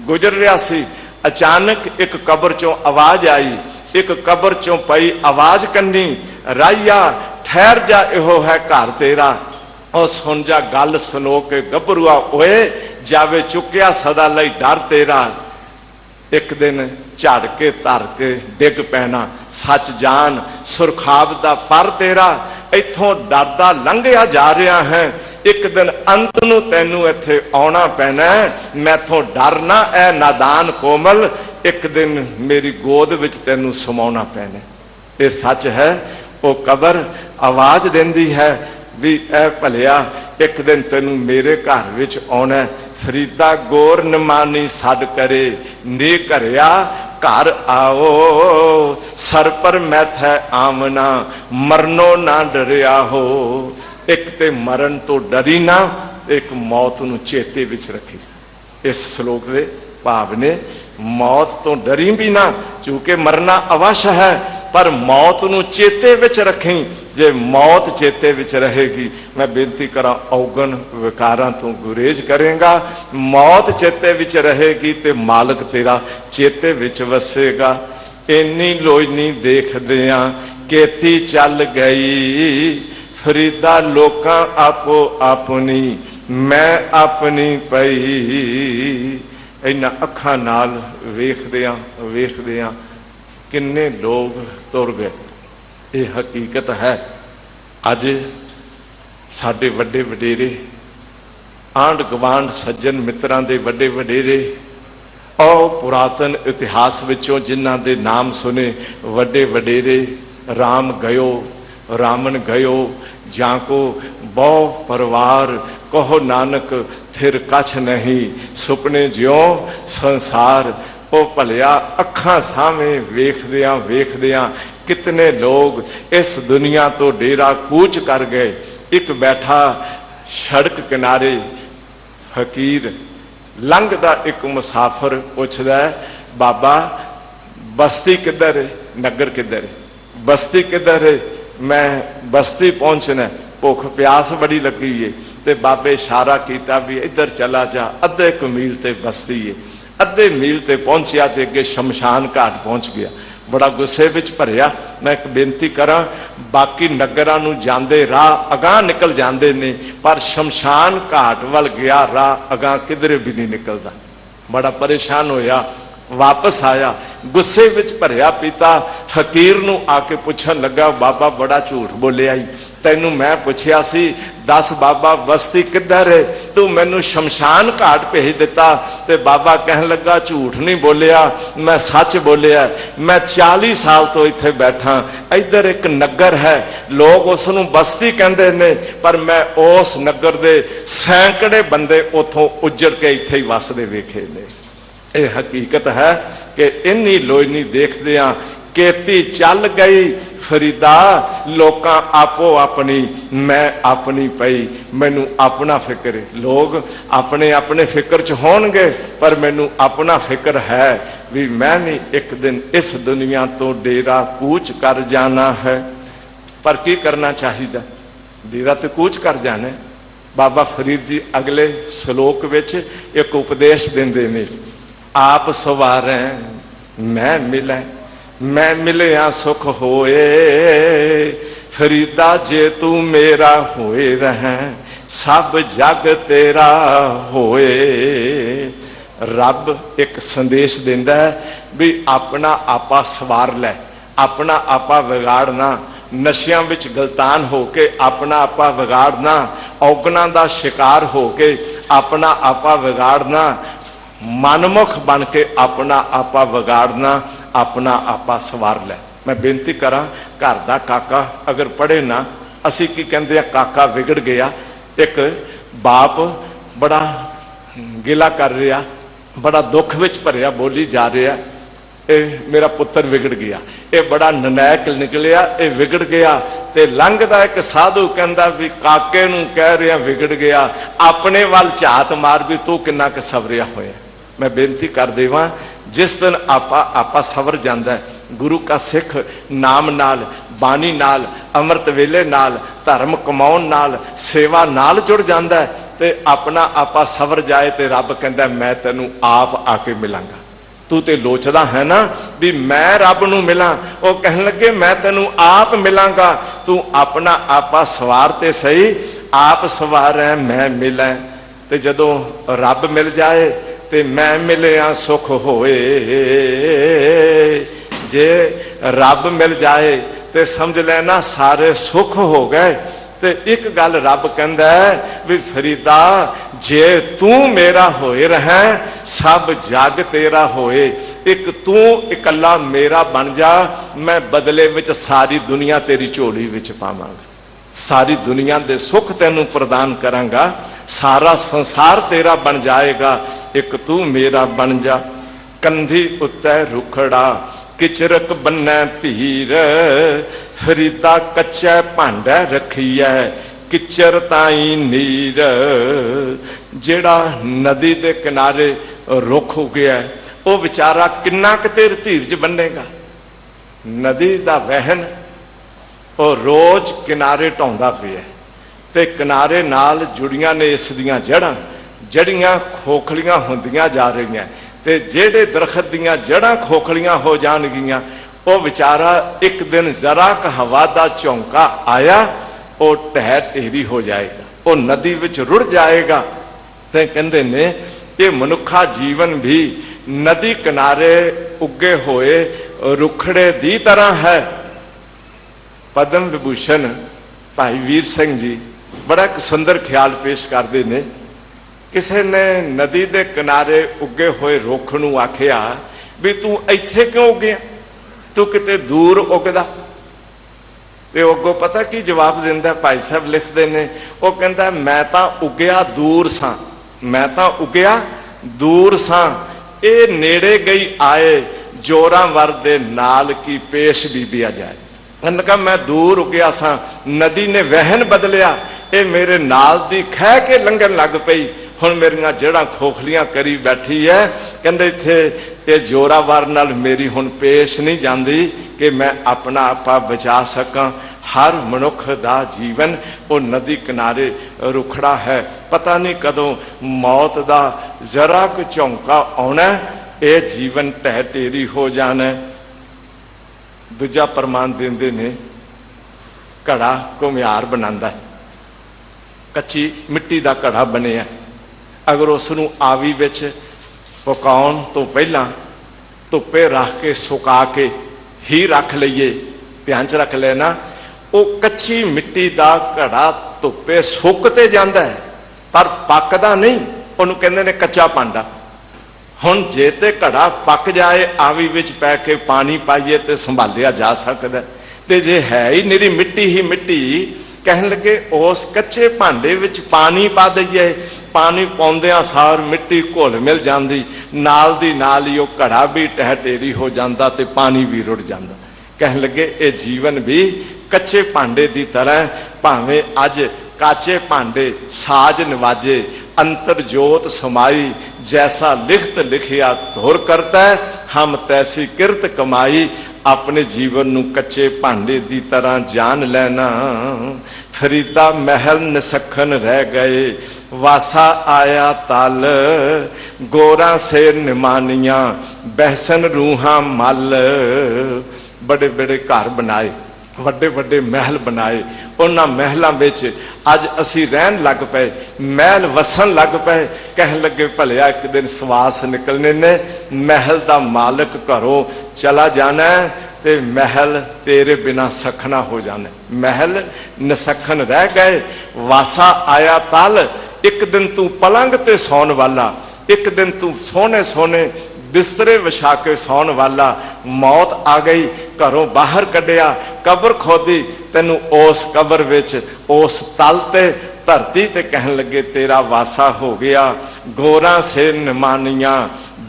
[SPEAKER 2] गुजर रहा सी, अचानक एक कबर चों आवाज आई, एक कबर चों पई आवाज कन्नी, राइया ठहर जा, इहो है घर तेरा, और सुन जा गल सुनो के गभरुआ ओए, जावे चुकिया सदा लई डर तेरा। एक दिन झाड़ के धर के डिग पैना, सच जान सुरखाब दा पर तेरा, इथों डरदा लंघिया जा रहा है, एक दिन अंत नूं तैनू इत्थे आउणा पैना, मैथों डरना ऐ नादान कोमल, एक दिन मेरी गोद विच तैनू समाउणा पैना। ये सच है। वो कबर आवाज देंदी है भी ऐ भलिया एक दिन तैनू मेरे घर विच आउणा, फरीदा गोर नमानी सद करे, नी घरिया घर आओ, सर पर मैथै आमना, मरनो ना डरिया हो। एक ते मरण तो डरी ना, एक मौत नूं चेते विच रखी। इस श्लोक दे भाव ने मौत तो डरी भी ना, क्योंकि मरना अवश्य है, पर मौत नूं चेते विच रखी। जे मौत चेते विच रहेगी, मैं बेनती करा औगन विकारां तो गुरेज करेगा, मौत चेते विच रहेगी ते मालक तेरा चेते विच वसेगा। इन्नी लोईनी देखदियां केती चल गई, फरीदा लोकां आपो अपनी, मैं अपनी पई। इन्हां अखां नाल वेखदियां वेखदियां किन्ने लोग तुर गए। ये हकीकत है। अज साडे वड्डे वडेरे, आंढ गवांढ सज्जन मित्रां दे वड्डे वडेरे, और पुरातन इतिहास विचों जिन्हां दे नाम सुने वड्डे वडेरे, राम गयो रामन गयो, जाको बहु परिवार, कहो नानक थिर कछ नहीं, सुपने ज्यों संसार। ओ भलिया अखां सामने वेखदियां वेखदियां कितने लोग इस दुनिया तो डेरा कूच कर गए। एक बैठा सड़क किनारे फकीर, लंघदा एक मुसाफिर पुछदा है, बाबा बस्ती किधर है, नगर किधर है, बस्ती किधर है, मैं बस्ती पहुंचना, भुख प्यास बड़ी लगी है। ते बाबे इशारा किया भी इधर चला जा, अद्धे क मील ते बस्ती है। अद्धे मील ते पहुंचया ते अगे शमशान घाट पहुंच गया। बड़ा गुस्से विच भरिया, मैं एक बेनती करा, बाकी नगरां नूं जांदे राह अगां निकल जांदे ने, पर शमशान घाट वल गया राह अगां किधरे भी नहीं निकलदा। बड़ा परेशान होया, वापस आया, गुस्से विच भरिया पिता फकीर नूं आके पुछन लगा, बाबा बड़ा झूठ बोलिया, तैनू मैं पुछया सी, दस बाबा बस्ती किधर है, तू मैनू शमशान घाट भेज दिता। ते बाबा कहन लगा, झूठ नहीं बोलिया, मैं सच बोलिया। मैं 40 साल तो इत्थे बैठा, इधर एक नगर है, लोग उसनू बस्ती कहंदे ने, पर मैं उस नगर दे सैकड़े बंदे उथों उजड़ के इत्थे ही वसदे वेखे ने। यह हकीकत है कि इन्नी लोईनी देखदियां केती चल गई, फरीदा लोकां आपो अपनी, मैं अपनी पई। मैनू अपना फिक्र है, लोग अपने अपने फिक्र च होणगे, पर मैनू अपना फिक्र है भी मैं भी एक दिन इस दुनिया तो डेरा कूच कर जाना है। पर की करना चाहिए, डेरा तो कूच कर जाना। बाबा फरीद जी अगले श्लोक विच एक उपदेश देंदे ने, आप सवारें मैं मिलै, मैं मिलिया सुख होए, फरीदा जे तू मेरा होए रहें, सब जग तेरा होए। रब एक संदेश देंदा है भी अपना आपा सवार लै, अपना आपा विगाड़ना, नशियां विच गलतान होके अपना आपा विगाड़ना, औगणां दा शिकार होके अपना आपा विगाड़ना, मनमुख बन के अपना आपा विगाड़ना, अपना आपा सवार लै। मैं बेनती करा, घर दा काका अगर पढ़े ना, असी की कहते हैं काका विगड़ गया। एक बाप बड़ा गिला कर रहा, बड़ा दुख विच भरिया बोली जा रहा, ए मेरा पुत्र विगड़ गया, ये बड़ा ननैक निकलिया, ये विगड़ गया। ते लंघदा एक साधु कहंदा भी काके नूं कह रहा विगड़ गया, अपने वाल झात मार भी तू किन्ना क सवरिया होया। मैं बेनती कर देवां, जिस दिन आपा सवर जाता है, गुरु का सिख नाम नाल, बानी नाल, अमृत वेले नाल, धर्म कमाउण नाल, सेवा नाल जुड़ जाता है, ते अपना आपा सवर जाए ते रब कहता मैं तेनू आप आके मिलांगा। तू तो लोचदा है ना भी मैं रब नूं मिलां, वो कहन लगे मैं तेनू आप मिलांगा, तू अपना आपा सवार ते सही, आप सवार है मैं मिलां। ते जदों रब मिल जाए ते मैं मिलिया सुख होए। जे रब मिल जाए ते समझ लेना सारे सुख हो गए। ते एक गल रब कहंदा है भी फरीदा जे तू मेरा होए रहे सब जग तेरा होए। एक तू इकल्ला मेरा बन जा, मैं बदले विच सारी दुनिया तेरी झोली विच पावांगा, सारी दुनिया दे सुख तैनू प्रदान करांगा, सारा संसार तेरा बन जाएगा, एक तू मेरा बन जा। कंधी उत्ते रुखड़ा किचरक बन्नै धीर, फरीदा कच्चा भांडा रखिए किचर ताई नीर। जेड़ा नदी दे किनारे रुख हो गया वो बेचारा किन्ना क देर धीरज बनेगा। नदी दा वहन वो रोज किनारे ढाउंदा पिया ते किनारे नाल जुड़ियां ने इस दियां जड़ां, जड़ियां खोखलियां हुंदियां जा रही ते जेड़े दरखत दियां जड़ां खोखलियां हो जाणगियां वो बेचारा एक दिन जरा क हवा दा झोंका आया वो ढह ढेरी हो जाएगा, वो नदी विच रुड़ जाएगा। ते कहंदे ने ये मनुखा जीवन भी नदी किनारे उगे होए रुखड़े दी तरह है। पद्म विभूषण भाई वीर सिंह जी बड़ा एक सुंदर ख्याल पेश करते ने। किसी ने नदी दे किनारे उगे हुए रुख नूं आखिया भी तू इत्थे क्यों उगया, तू किते दूर उगदा। ते अगों पता की जवाब दिंदा भाई साहब लिखते ने, वो कहंदा मैं तां उगया दूर सां, मैं तां उगया दूर सां, ये नेड़े गई आए जोरावर दे नाल की पेश बीबी आ जाए। उन्होंने कहा मैं दूर उगया सां, नदी ने वहन बदलिया, ये मेरे नाल दी खह के लंघन लग पई, हुण मेरियां जड़ां खोखलियां करी बैठी है। कहंदे इत्थे ये जोरावर नाल मेरी हुण पेश नहीं जाती कि मैं अपना आपा बचा सकां। हर मनुख दा जीवन वो नदी किनारे रुखड़ा है, पता नहीं कदों मौत दा जरा क झोंका आना, ये जीवन ढह ढेरी हो जाना। दूजा प्रमाण देंदे ने घड़ा घुमियार बनांदा, कच्ची मिट्टी का घड़ा बनिया, अगर उसनूं आवी विच पकाउण तो पहला धुप्पे रख के सुका के ही रख लईए, ध्यान च रख लेना, वो कच्ची मिट्टी का घड़ा धुप्पे सुक ते जांदा है पर पकदा नहीं, उहनूं कहंदे ने कच्चा भांडा। हुण जे ते घड़ा पक जाए आवी विच पै के पानी पाइए तो संभालिया जा सकदा, ते जे है ही निरी मिट्टी ही मिट्टी, कहन लगे उस कच्चे भांडे विच पानी पा दईए, पानी पाउंदियां सार मिट्टी घुल मिल जाती, नाल दी नाल ही वो घड़ा भी ढह ढेरी हो जाता ते पानी भी रुड़ जाता। कहन लगे ये जीवन भी कच्चे भांडे की तरह, भावें अज काचे भांडे साज नवाजे अंतर जोत समाई, जैसा लिखत लिखिया धुर करता है, हम तैसी किरत कमाई। अपने जीवन नूं कच्चे भांडे की तरह जान लेना। फरीदा महल निसखन रह गए, वासा आया तल, गोरा से निमानिया बहसन रूहां मल। बड़े बड़े घर बनाए, ਵੱਡੇ ਵੱਡੇ महल बनाए, उन्हां महलों विच अज असी रहन लग पे, महल वसन लग पे। कहन लगे भलिया एक दिन सवास निकलने ने, महल का मालिक घरों चला जाना ते महल तेरे बिना सखना हो जाना। महल निसखन रह गए, वासा आया तल, एक दिन तू पलंग ते सौन वाला, एक दिन तू सोहने सोहने बिस्तरे विछा के सौन वाला, मौत आ गई घरों बाहर कढ़िया, कबर खोदी, तेनू उस कबर विच उस तल ते धरती ते कहन लगे तेरा वासा हो गया। गोरा से निमानिया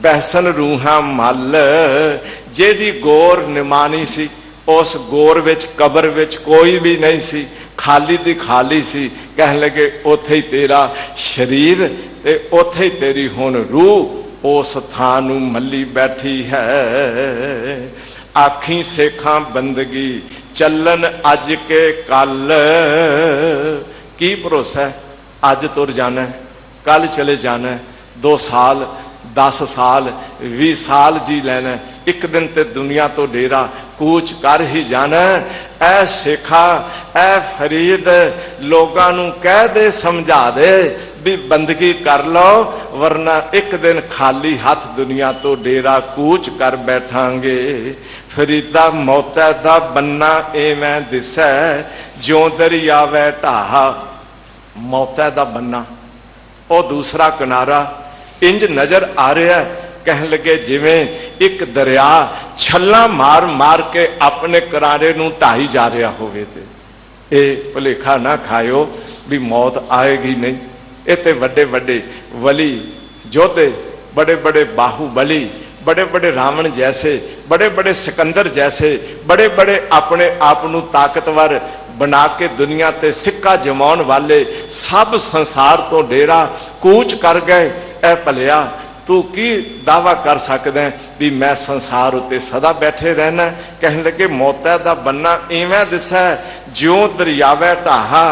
[SPEAKER 2] बहसन रूहां मल, जेदी गोर निमानी सी उस गोर विच कबर विच कोई भी नहीं सी, खाली दी खाली सी। कहन लगे उथे ही तेरा शरीर ते उथे ही तेरी हुण रूह उस थां नूं मल्ली बैठी है। आखी सेखा बंदगी चलन अज के कल, की भरोसा है अज तुर जाना है कल चले जाना है, 2 साल 10 साल 20 साल जी लेना, एक दिन ते दुनिया तो डेरा कूच कर ही जाना। ऐ शेखा ऐ फरीद लोगां नूं कह दे समझा दे, भी बंदगी कर लो वरना एक दिन खाली हाथ दुनिया तो डेरा कूच कर बैठांगे। फरीदा मौतै दा बन्ना एवं दिसै ज्यों दरिया वै ढाहा। मौतै दा बन्ना ਉਹ दूसरा किनारा इंज नजर आ रहा है, कहन लगे जिवें एक दरिया छल्ला मार मार के अपने किनारे नूं ढाई जा रहा होवे। ते ये भुलेखा ना खायो भी मौत आएगी नहीं। ये ते वड्डे वड्डे वली योधे, बड़े बड़े बाहुबली, बड़े बड़े रावण जैसे, बड़े बड़े सिकंदर जैसे, बड़े बड़े अपने आप नूं ताकतवर बना के दुनिया ते सिक्का जमाउण वाले सब संसार तो डेरा कूच कर गए। ऐ भलिया तू की दावा कर सकदा है भी मैं संसार उत्ते सदा बैठे रहना। कहन लगे मौतै दा बन्ना इवें दिसै ज्यों दरियावै ढाहा।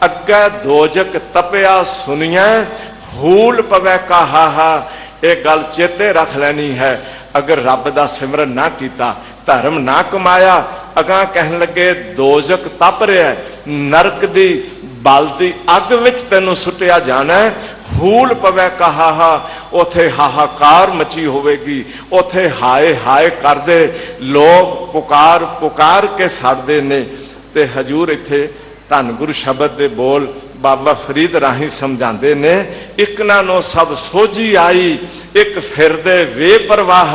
[SPEAKER 2] अग्गै दोजक तपिया सुनिया हूल पवै कहा। एक गल चेते रख लेनी है, अगर रब दा सिमरन ना किया, धर्म ना कमाया, अगां कहन लगे दोजक तप रहा है, नरक दी बलदी अग विच तैनूं सुटिया जाना है। हूल पवै कहा, उथे हाहाकार मची होवेगी, उथे हाय हाय करदे लोग पुकार पुकार के सड़दे ने। ते हजूर इत्थे धन गुरु शब्द दे बोल बाबा फरीद राही समझाते ने, एक नानों सब सोझी आई, एक फिरदे बेपरवाह,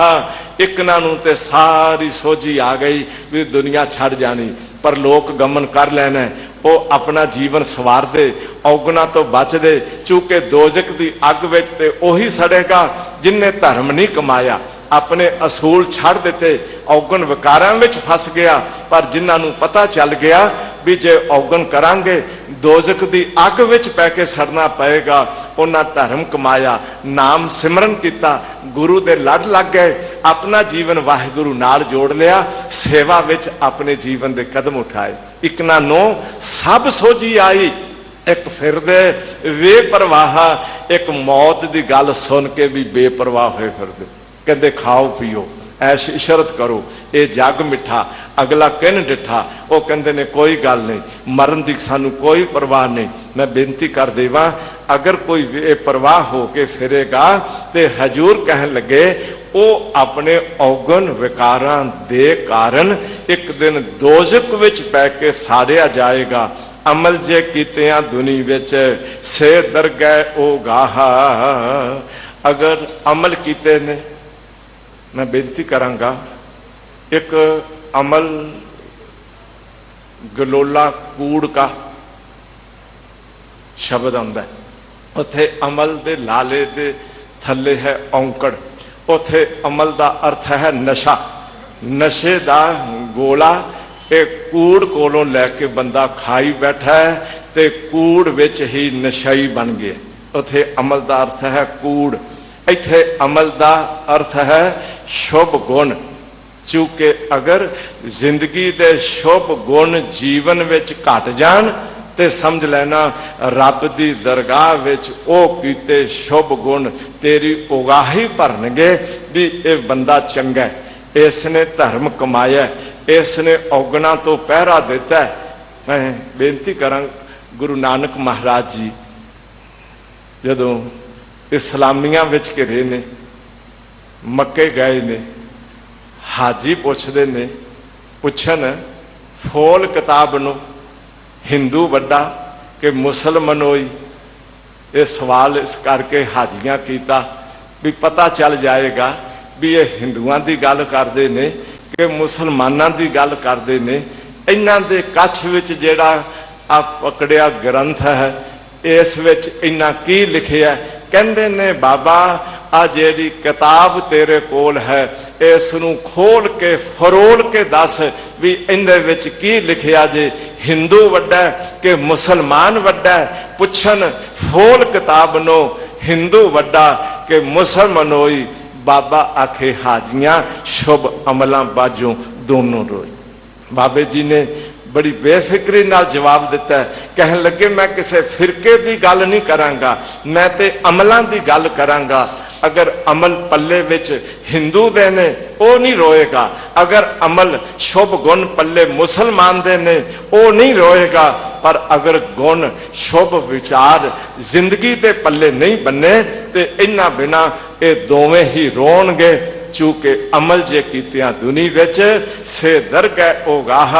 [SPEAKER 2] एक नानों ते सारी सोझी आ गई भी दुनिया छड़ जानी, पर लोक गमन कर लेना। वो अपना जीवन सवार दे, औगना तो बच दे, चूंकि दोजक दी अग विच ते ओही सड़ेगा जिन्हें धर्म नहीं कमाया, अपने असूल छड़ दिते, औगन विकारां विच फस गया। पर जिन्हां नूं पता चल गया भी जे औगन करांगे दोजक दी अग विच पै के सड़ना पएगा, उन्हां धर्म कमाया, नाम सिमरन किया, गुरु दे लड़ लग गए, अपना जीवन वाहिगुरु नाल जोड़ लिया, सेवा विच अपने जीवन दे कदम उठाए। इक नानों सब सोझी आई, एक फिरदे बेपरवाह, एक मौत दी गल सुन के भी बेपरवाह होए फिरदे। कहते खाओ पियो ऐश इशरत करो, ये जग मिठा, अगला किन डिठा। वो कहते ने कोई गल नहीं, मरण की सानू कोई परवाह नहीं। मैं बेनती कर देवा, अगर कोई बेपरवाह हो के फिरेगा तो हजूर कहन लगे वो अपने औगन विकारां दे कारण एक दिन दोजक विच पै के साड़िया जाएगा। अमल जे कीतियां दुनी विच से दरगह ओ गाहा। अगर अमल कीते ने, मैं बेनती करांगा, एक अमल गलोला कूड़ का शब्द आंदा है, उथे अमल दे लाले दे थले है औंकड़, उथे अमल दा अर्थ है नशा, नशे दा गोला। एक कूड़ कोलों लैके बंदा खाई बैठा है ते कूड़ विच ही नशाई बन गया, उथे अमल दा अर्थ है कूड़। इत्थे अमल दा अर्थ है शुभ गुण। चूंकि अगर जिंदगी दे शुभ गुण जीवन विच घट जान ते समझ लेना रब दी दरगाह विच ओ कीते शुभ गुण तेरी उगाही भरनगे भी ये बंदा चंगा है, इसने धर्म कमाया, इसने औगना तो पहरा दिता है। मैं बेनती करां, गुरु नानक महाराज जी जदों इस्लामिया विच घिरे ने, मक्के गए ने, हाजी पुछदे ने, पुछन फोल किताब नूं हिंदू वड्डा कि मुसलमानोई। ये सवाल इस करके हाजियां कीता भी पता चल जाएगा भी ये हिंदुआं दी गल करदे ने कि मुसलमानां दी गल करदे ने। इन्हां दे कच्छ विच जिहड़ा आ पकड़िया ग्रंथ है, इस विच इन्हां की लिखिया? कहंदे ने बाबा आ जेड़ी किताब तेरे कोल है, इस नूं खोल के फरोल के दस भी इहदे विच की लिखिया जे, हिंदू वड्डा कि मुसलमान वड्डा? पुछन फोल किताब नो हिंदू वड्डा कि मुसलमानोई? बाबा आखे हाजियां शुभ अमलों बाजों दोनों रोई। बाबे जी ने बड़ी बेफिक्री नाल जवाब दिता है। कहन लगे मैं किसी फिरके की गल नहीं करांगा, मैं ते अमलों की गल करांगा। अगर अमल पल्ले विच हिंदू दे ने वो नहीं रोएगा, अगर अमल शुभ गुण पल्ले मुसलमान दे ने वो नहीं रोएगा, पर अगर गुण शुभ विचार जिंदगी दे पल्ले नहीं बने ते इन्ना बिना ये दोवें ही रोणगे। चूंकि अमल जे कीतियां दुनी विच से दरगह ओगाह,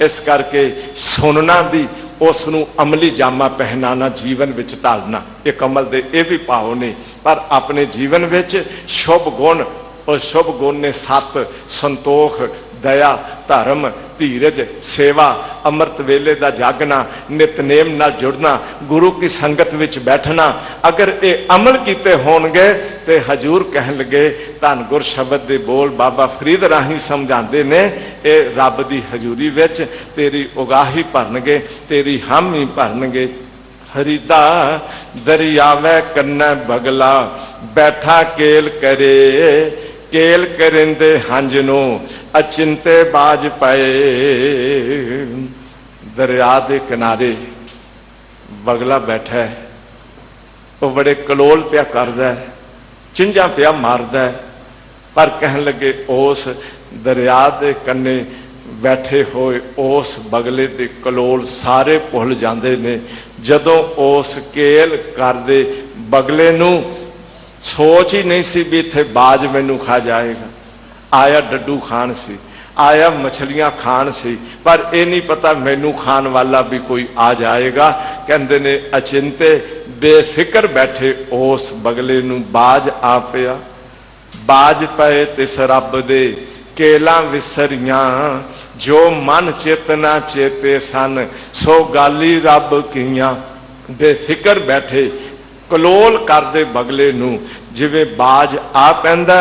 [SPEAKER 2] इस करके सुनना भी उसनू अमली जामा पहनाना, जीवन विच ढालना, एक अमल दे ये भी भाव ने। पर अपने जीवन विच शुभ गुण, और शुभ गुण ने 7 संतोख, दया, धर्म, धीरज, सेवा, अमृत वेले दा जागना, नितनेम नाल जुड़ना, गुरु की संगत विच बैठना। अगर ये अमल कीते होणगे ते हजूर कहन लगे, धन गुर शब्द दे बोल बाबा फरीद राही समझाते ने, ये रब दी हजूरी विच तेरी उगाही भरनगे, तेरी हामी भरनगे। फरीदा दरियावे कन्ने बगला बैठा केल करे, केल करेंदे हंज नू अचिंते बाज पाए। दरिया दे किनारे बगला बैठा है, वो बड़े कलोल पिया करदा है, चिंजा पिया मारदा है, पर कहन लगे उस दरिया दे कन्ने बैठे होए उस बगले दे कलोल सारे भुल जाते ने। जदों उस केल करदे बगले नू सोच ही नहीं सी भी इत्थे बाज मैनू खा जाएगा। आया डड्डू खान सी, आया मछलियां खान सी, पर यह नहीं पता मैनू खान वाला भी कोई आ जाएगा। कहते ने अचिंते बेफिक्र बैठे उस बगले नू बाज आ पिया। बाज पए तिस रब दे केला विसरियां, जो मन चेतना चेते सन सो गाली रब कीयां। बेफिक्र बैठे कलोल करदे बगले नू जिवें बाज आ पैंदा,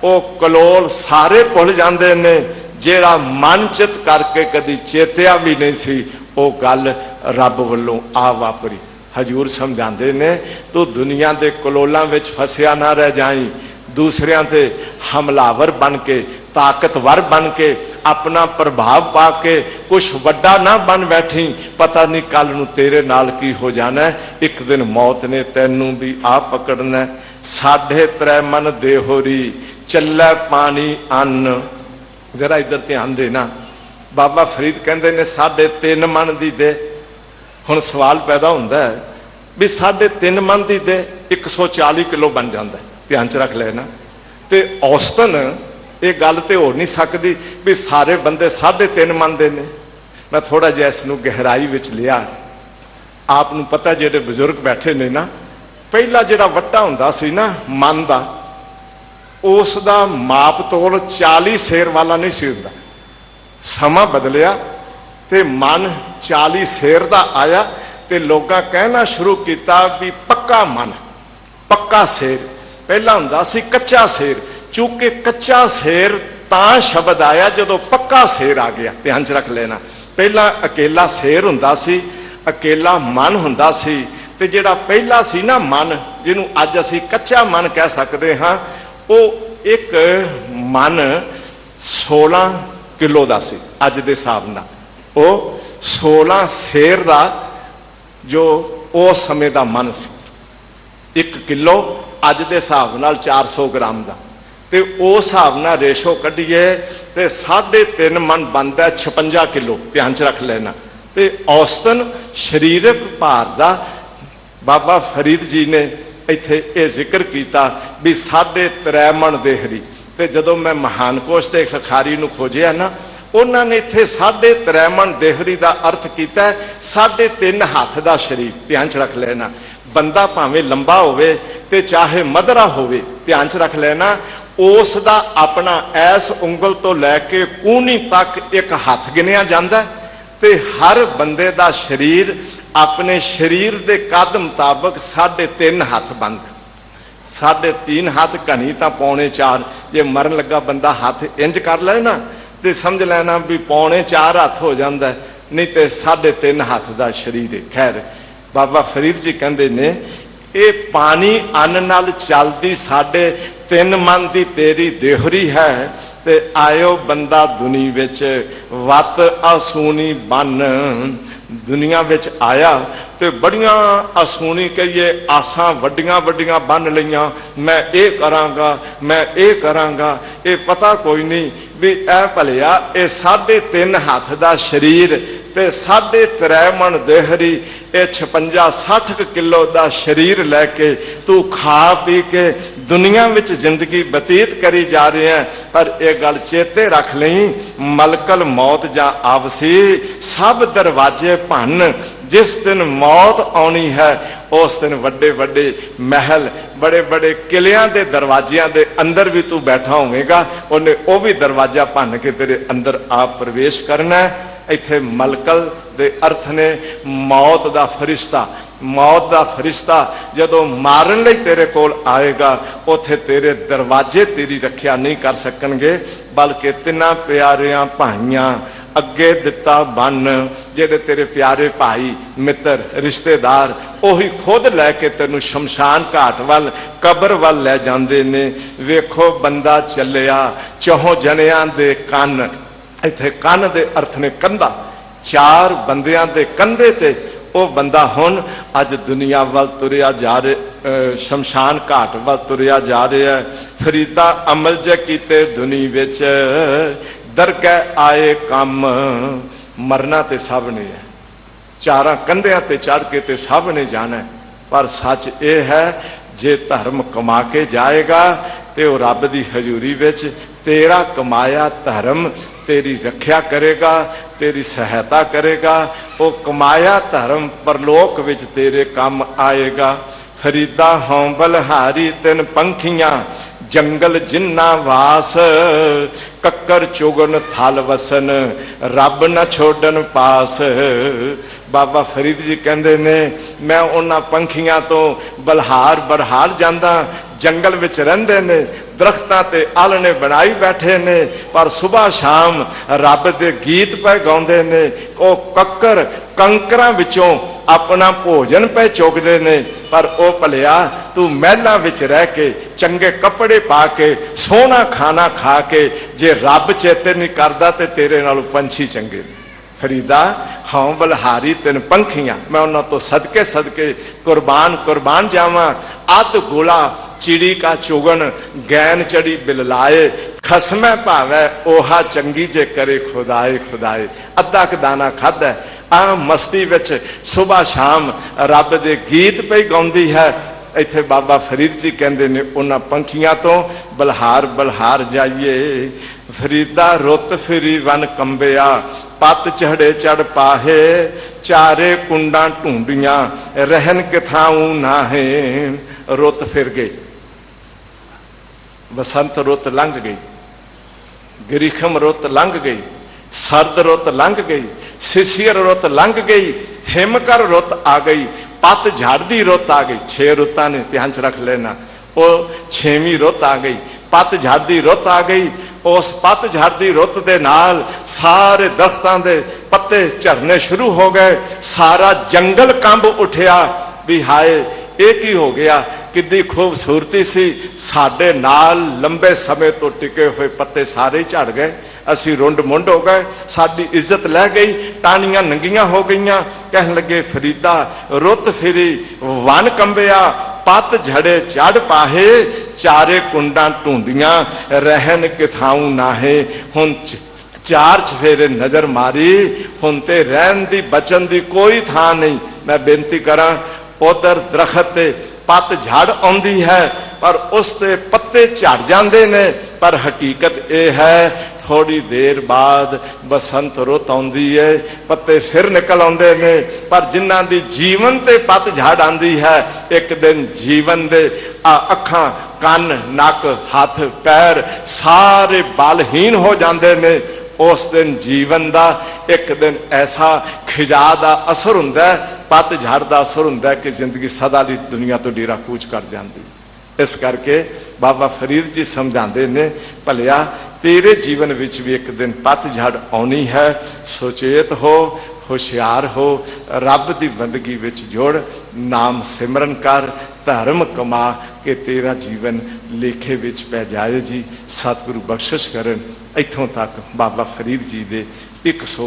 [SPEAKER 2] वो कलोल सारे भुल जाते ने। जेड़ा मन चित करके कदी चेतिया भी नहीं सी, वो गल रब वल्लों आ वापरी। हजूर समझाते ने, तू दुनिया के कलोलों में फसिया ना रह जाई, दूसरियां ते हमलावर बन के, ताकतवर बन के, अपना प्रभाव पा के कुछ वड्डा ना बन बैठी। पता नहीं कल नू तेरे नाल की हो जाना है, एक दिन मौत ने तैनू भी आ पकड़ना है। 3.5 मन देहोरी चलै पानी अन्न। जरा इधर ध्यान देना, बाबा फरीद कहते ने 3.5 मन दी दे। हुण सवाल पैदा होंदा है भी 3.5 मन दी दे 140 किलो बन जाता है, ध्यान च रख लेना। ते औसतन ये गल तो हो नहीं सकती भी सारे बंदे 3.5 मन दे ने। मैं थोड़ा जिहा इसनूं गहराई विच लिया। आपनूं पता जिहड़े बजुर्ग बैठे ने ना, पहला जिहड़ा वट्टा हुंदा सी ना मन दा, उस दा माप तोल 40 सेर वाला नहीं सी हुंदा। समा बदलिया ते मन 40 सेर दा आया, ते लोगां कहना शुरू किया भी पक्का मन, पक्का सेर। पहला हुंदा सी कच्चा सेर। चूंकि कच्चा सेर तां शब्द आया जदों पक्का सेर आ गया, ध्यान च रख लेना। पहला अकेला सेर हुंदा सी, अकेला मन हुंदा सी, ते जिहड़ा पहला सी ना मन, जिहनूं अज असीं कच्चा मन कह सकते हाँ, वो एक मन 16 किलो दा सी अज दे हिसाब नाल। वो 16 सेर दा जो उस समय दा मन सी। 1 किलो अज दे हिसाब नाल 400 ग्राम दा, ते उस हिसाब नाल रेशो कढीए ते 3.5 मन बनता 56 किलो, ध्यान च रख लेना। ते औसतन शरीरक भार दा बाबा फरीद जी ने इत्थे ये जिक्र किया भी 3.5 मन देहरी। ते जदों मैं महान कोश ते लखारी नूं खोजिया ना, उन्होंने इत्थे 3.5 मन देहरी का अर्थ किया 3.5 हाथ का शरीर, ध्यान च रख लेना। बंदा भावें लंबा होवे ते चाहे मधरा होवे, ध्यान च रख लेना, उस दा अपना ऐस उंगल तो लैके कूहनी तक एक हाथ गिनिया जाता है। ते हर बंदे दा शरीर अपने शरीर के कद मुताबक 3.5 हाथ बनता। 3.5 हाथ घनी तो 3.25, जे मरन लगा बंदा हाथ इंज कर ले ना तो समझ लेना भी 3.25 हाथ हो जाता है, नहीं तो 3.5 हाथ का शरीर है। खैर बाबा फरीद जी कहते ने, ये पानी अन्न नाल चलती 3.5 मन की तेरी देहरी है, ते आयो बंदा दुनी विच वत आसूनी बन दुनिया विच आया तो बड़ियां असूनी कहिए आसां वड्डियां वड्डियां बन लईयां, मैं ये करांगा मैं ये करांगा। ये पता कोई नहीं भी ए भलिया ये 3.5 हाथ दा शरीर ते 3.5 मन देहरी, ये 56-60 किलो दा शरीर लैके तू खा पी के दुनिया विच जिंदगी बतीत करी जा रहे हैं। पर यह गल चेते रख लई, मलकल मौत जा आवसी, सब दरवाजे भन। जिस दिन मौत आनी है उस दिन वड्डे वड्डे महल बड़े बड़े किलियां दे दरवाजियां दे अंदर भी तू बैठा होवेगा, उन्हें वह भी दरवाजा भन के तेरे अंदर आप प्रवेश करना है। इत्थे मलकल दे अर्थ ने मौत दा फरिश्ता। मौत दा फरिश्ता जदों मारन लई तेरे कोल आएगा, उथे तेरे दरवाजे तेरी रखिया नहीं कर सकणगे, बल्कि तिन्हां प्यारियां भाइयां अगे दिता बन, जेडे तेरे प्यारे भाई मित्र रिश्तेदार उही खुद लैके तेनू शमशान घाट वाल कबर वाल लै जांदे ने। वेखो बंदा चलिया, चौहों जनियां दे कन, इत्थे कन दे अर्थ ने कंधा, 4 बंदियां दे कंधे ते वो बंदा हुण अज दुनिया वाल तुरिया जा रहे, शमशान घाट वाल तुरिया जा रहा है। फरीदा अमल जे कीते दुनी विच, दरगह आए कम, मरना ते सब ने है, 4 कंधियां ते चढ़ के ते सब ने जाना है। पर सच ये है, जे धर्म कमा के जाएगा तो वह रब की हजूरी विच तेरा कमाया धर्म तेरी रख्या करेगा, तेरी सहायता करेगा। वो कमाया धर्म परलोक विच तेरे काम आएगा। फरीदा हों बलहारी 3 पंखियां, जंगल जिन्ना वास, कक्कर चुगन थल वसन, रब न छोड़न पास। बाबा फरीद जी कहते ने, मैं उन्हां पंखियां तो बलहार बरहार जांदा, जंगल विच रहिंदे ने, दरख्तां ते आलने बनाई बैठे ने, पर सुबह शाम रब दे गीत पे गाउंदे ने। ओ कक्कर कंकरां विचों अपना भोजन पे चुगदे ने, पर ओ भलिया तू महलां विच रह के चंगे कपड़े पा के सोहना खाना खा के जे रब चेते नहीं करदा ते तेरे नालों पंछी चंगे ने। फरीदा हाँ बलहारी 3 पंखियां, मैं उन्होंने तो सदके सदके कुर्बान कुर्बान जावा। अध गोला चिड़ी का चुगन, गैन चढ़ी बिललाए, खसमै भावै ओहा चंगी जे करे खुदाए खुदाए। अद्धा क दाना खादा आ मस्ती विच सुबह शाम रब दे गीत पे गाउंदी है। इत्थे बाबा फरीद जी कहते ने, उन्हां पंखियां तो बलहार बलहार जाइए। फरीदा रुत फिरी वन कंबिया, पत चढ़े चढ़ पाहे, चारे कुंडा ढूंढियां, रहन किथाऊं नाहे। रुत फिर गई, बसंत रुत लंघ गई, गिरीखम रुत लंघ गई, सर्द रुत लंघ गई, सिसिर रुत लंघ गई, हिमकर रुत आ गई, पत झाड़दी रुत आ गई। 6 रुतां ने, ध्यान च रख लेना। वो 6वीं रुत आ गई, पत झाड़दी रुत आ गई। उस पत झाड़दी रुत दे नाल सारे दरख्तां दे पत्ते झड़ने शुरू हो गए, सारा जंगल कंब उठिया भी हाय ये की हो गया, कितनी खूबसूरती सी, साडे नाल लंबे समय तो टिके हुए पत्ते सारे ही झड़ गए, असी रुंड मुंड हो गए, साडी इज्जत लह गई, टानियां नंगियां हो गईयां। कहन लगे फरीदा रुत फिरी वन कंबिया, पत झड़े चढ़ पाहे, चारे कुंडा ढूंढियां, रहन किथाऊं नाहे। हुण 4 चफेरे नजर मारी, हुण ते रहन दी बचन दी कोई थां नहीं। मैं बेनती करा, उधर दरखत ते पत झड़ आउंदी है, पर उसते पत्ते झड़ जाते ने, पर हकीकत यह है थोड़ी देर बाद बसंत रुत आउंदी है, पत्ते फिर निकल आउंदे ने। पर जिन्हां दी जीवन ते पत झड़ आंदी है, एक दिन जीवन दे अखां कन नक हथ पैर सारे बलहीन हो जाते ने। उस दिन जीवन का एक दिन ऐसा खिजा का असर हुंदा है, पतझड़ का असर हुंदा है कि जिंदगी सदा ली दुनिया तो डेरा कूच कर जाती। इस करके बाबा फरीद जी समझाते ने, भलिया तेरे जीवन विच भी एक दिन पतझड़ आनी है, सुचेत हो, होशियार हो, रब की बंदगी विच जुड़, नाम सिमरन कर, धर्म कमा के तेरा जीवन लेखे विच पै जाए। जी सतगुरु बख्शिश करन। इत्थों तक बाबा फरीद जी दे 100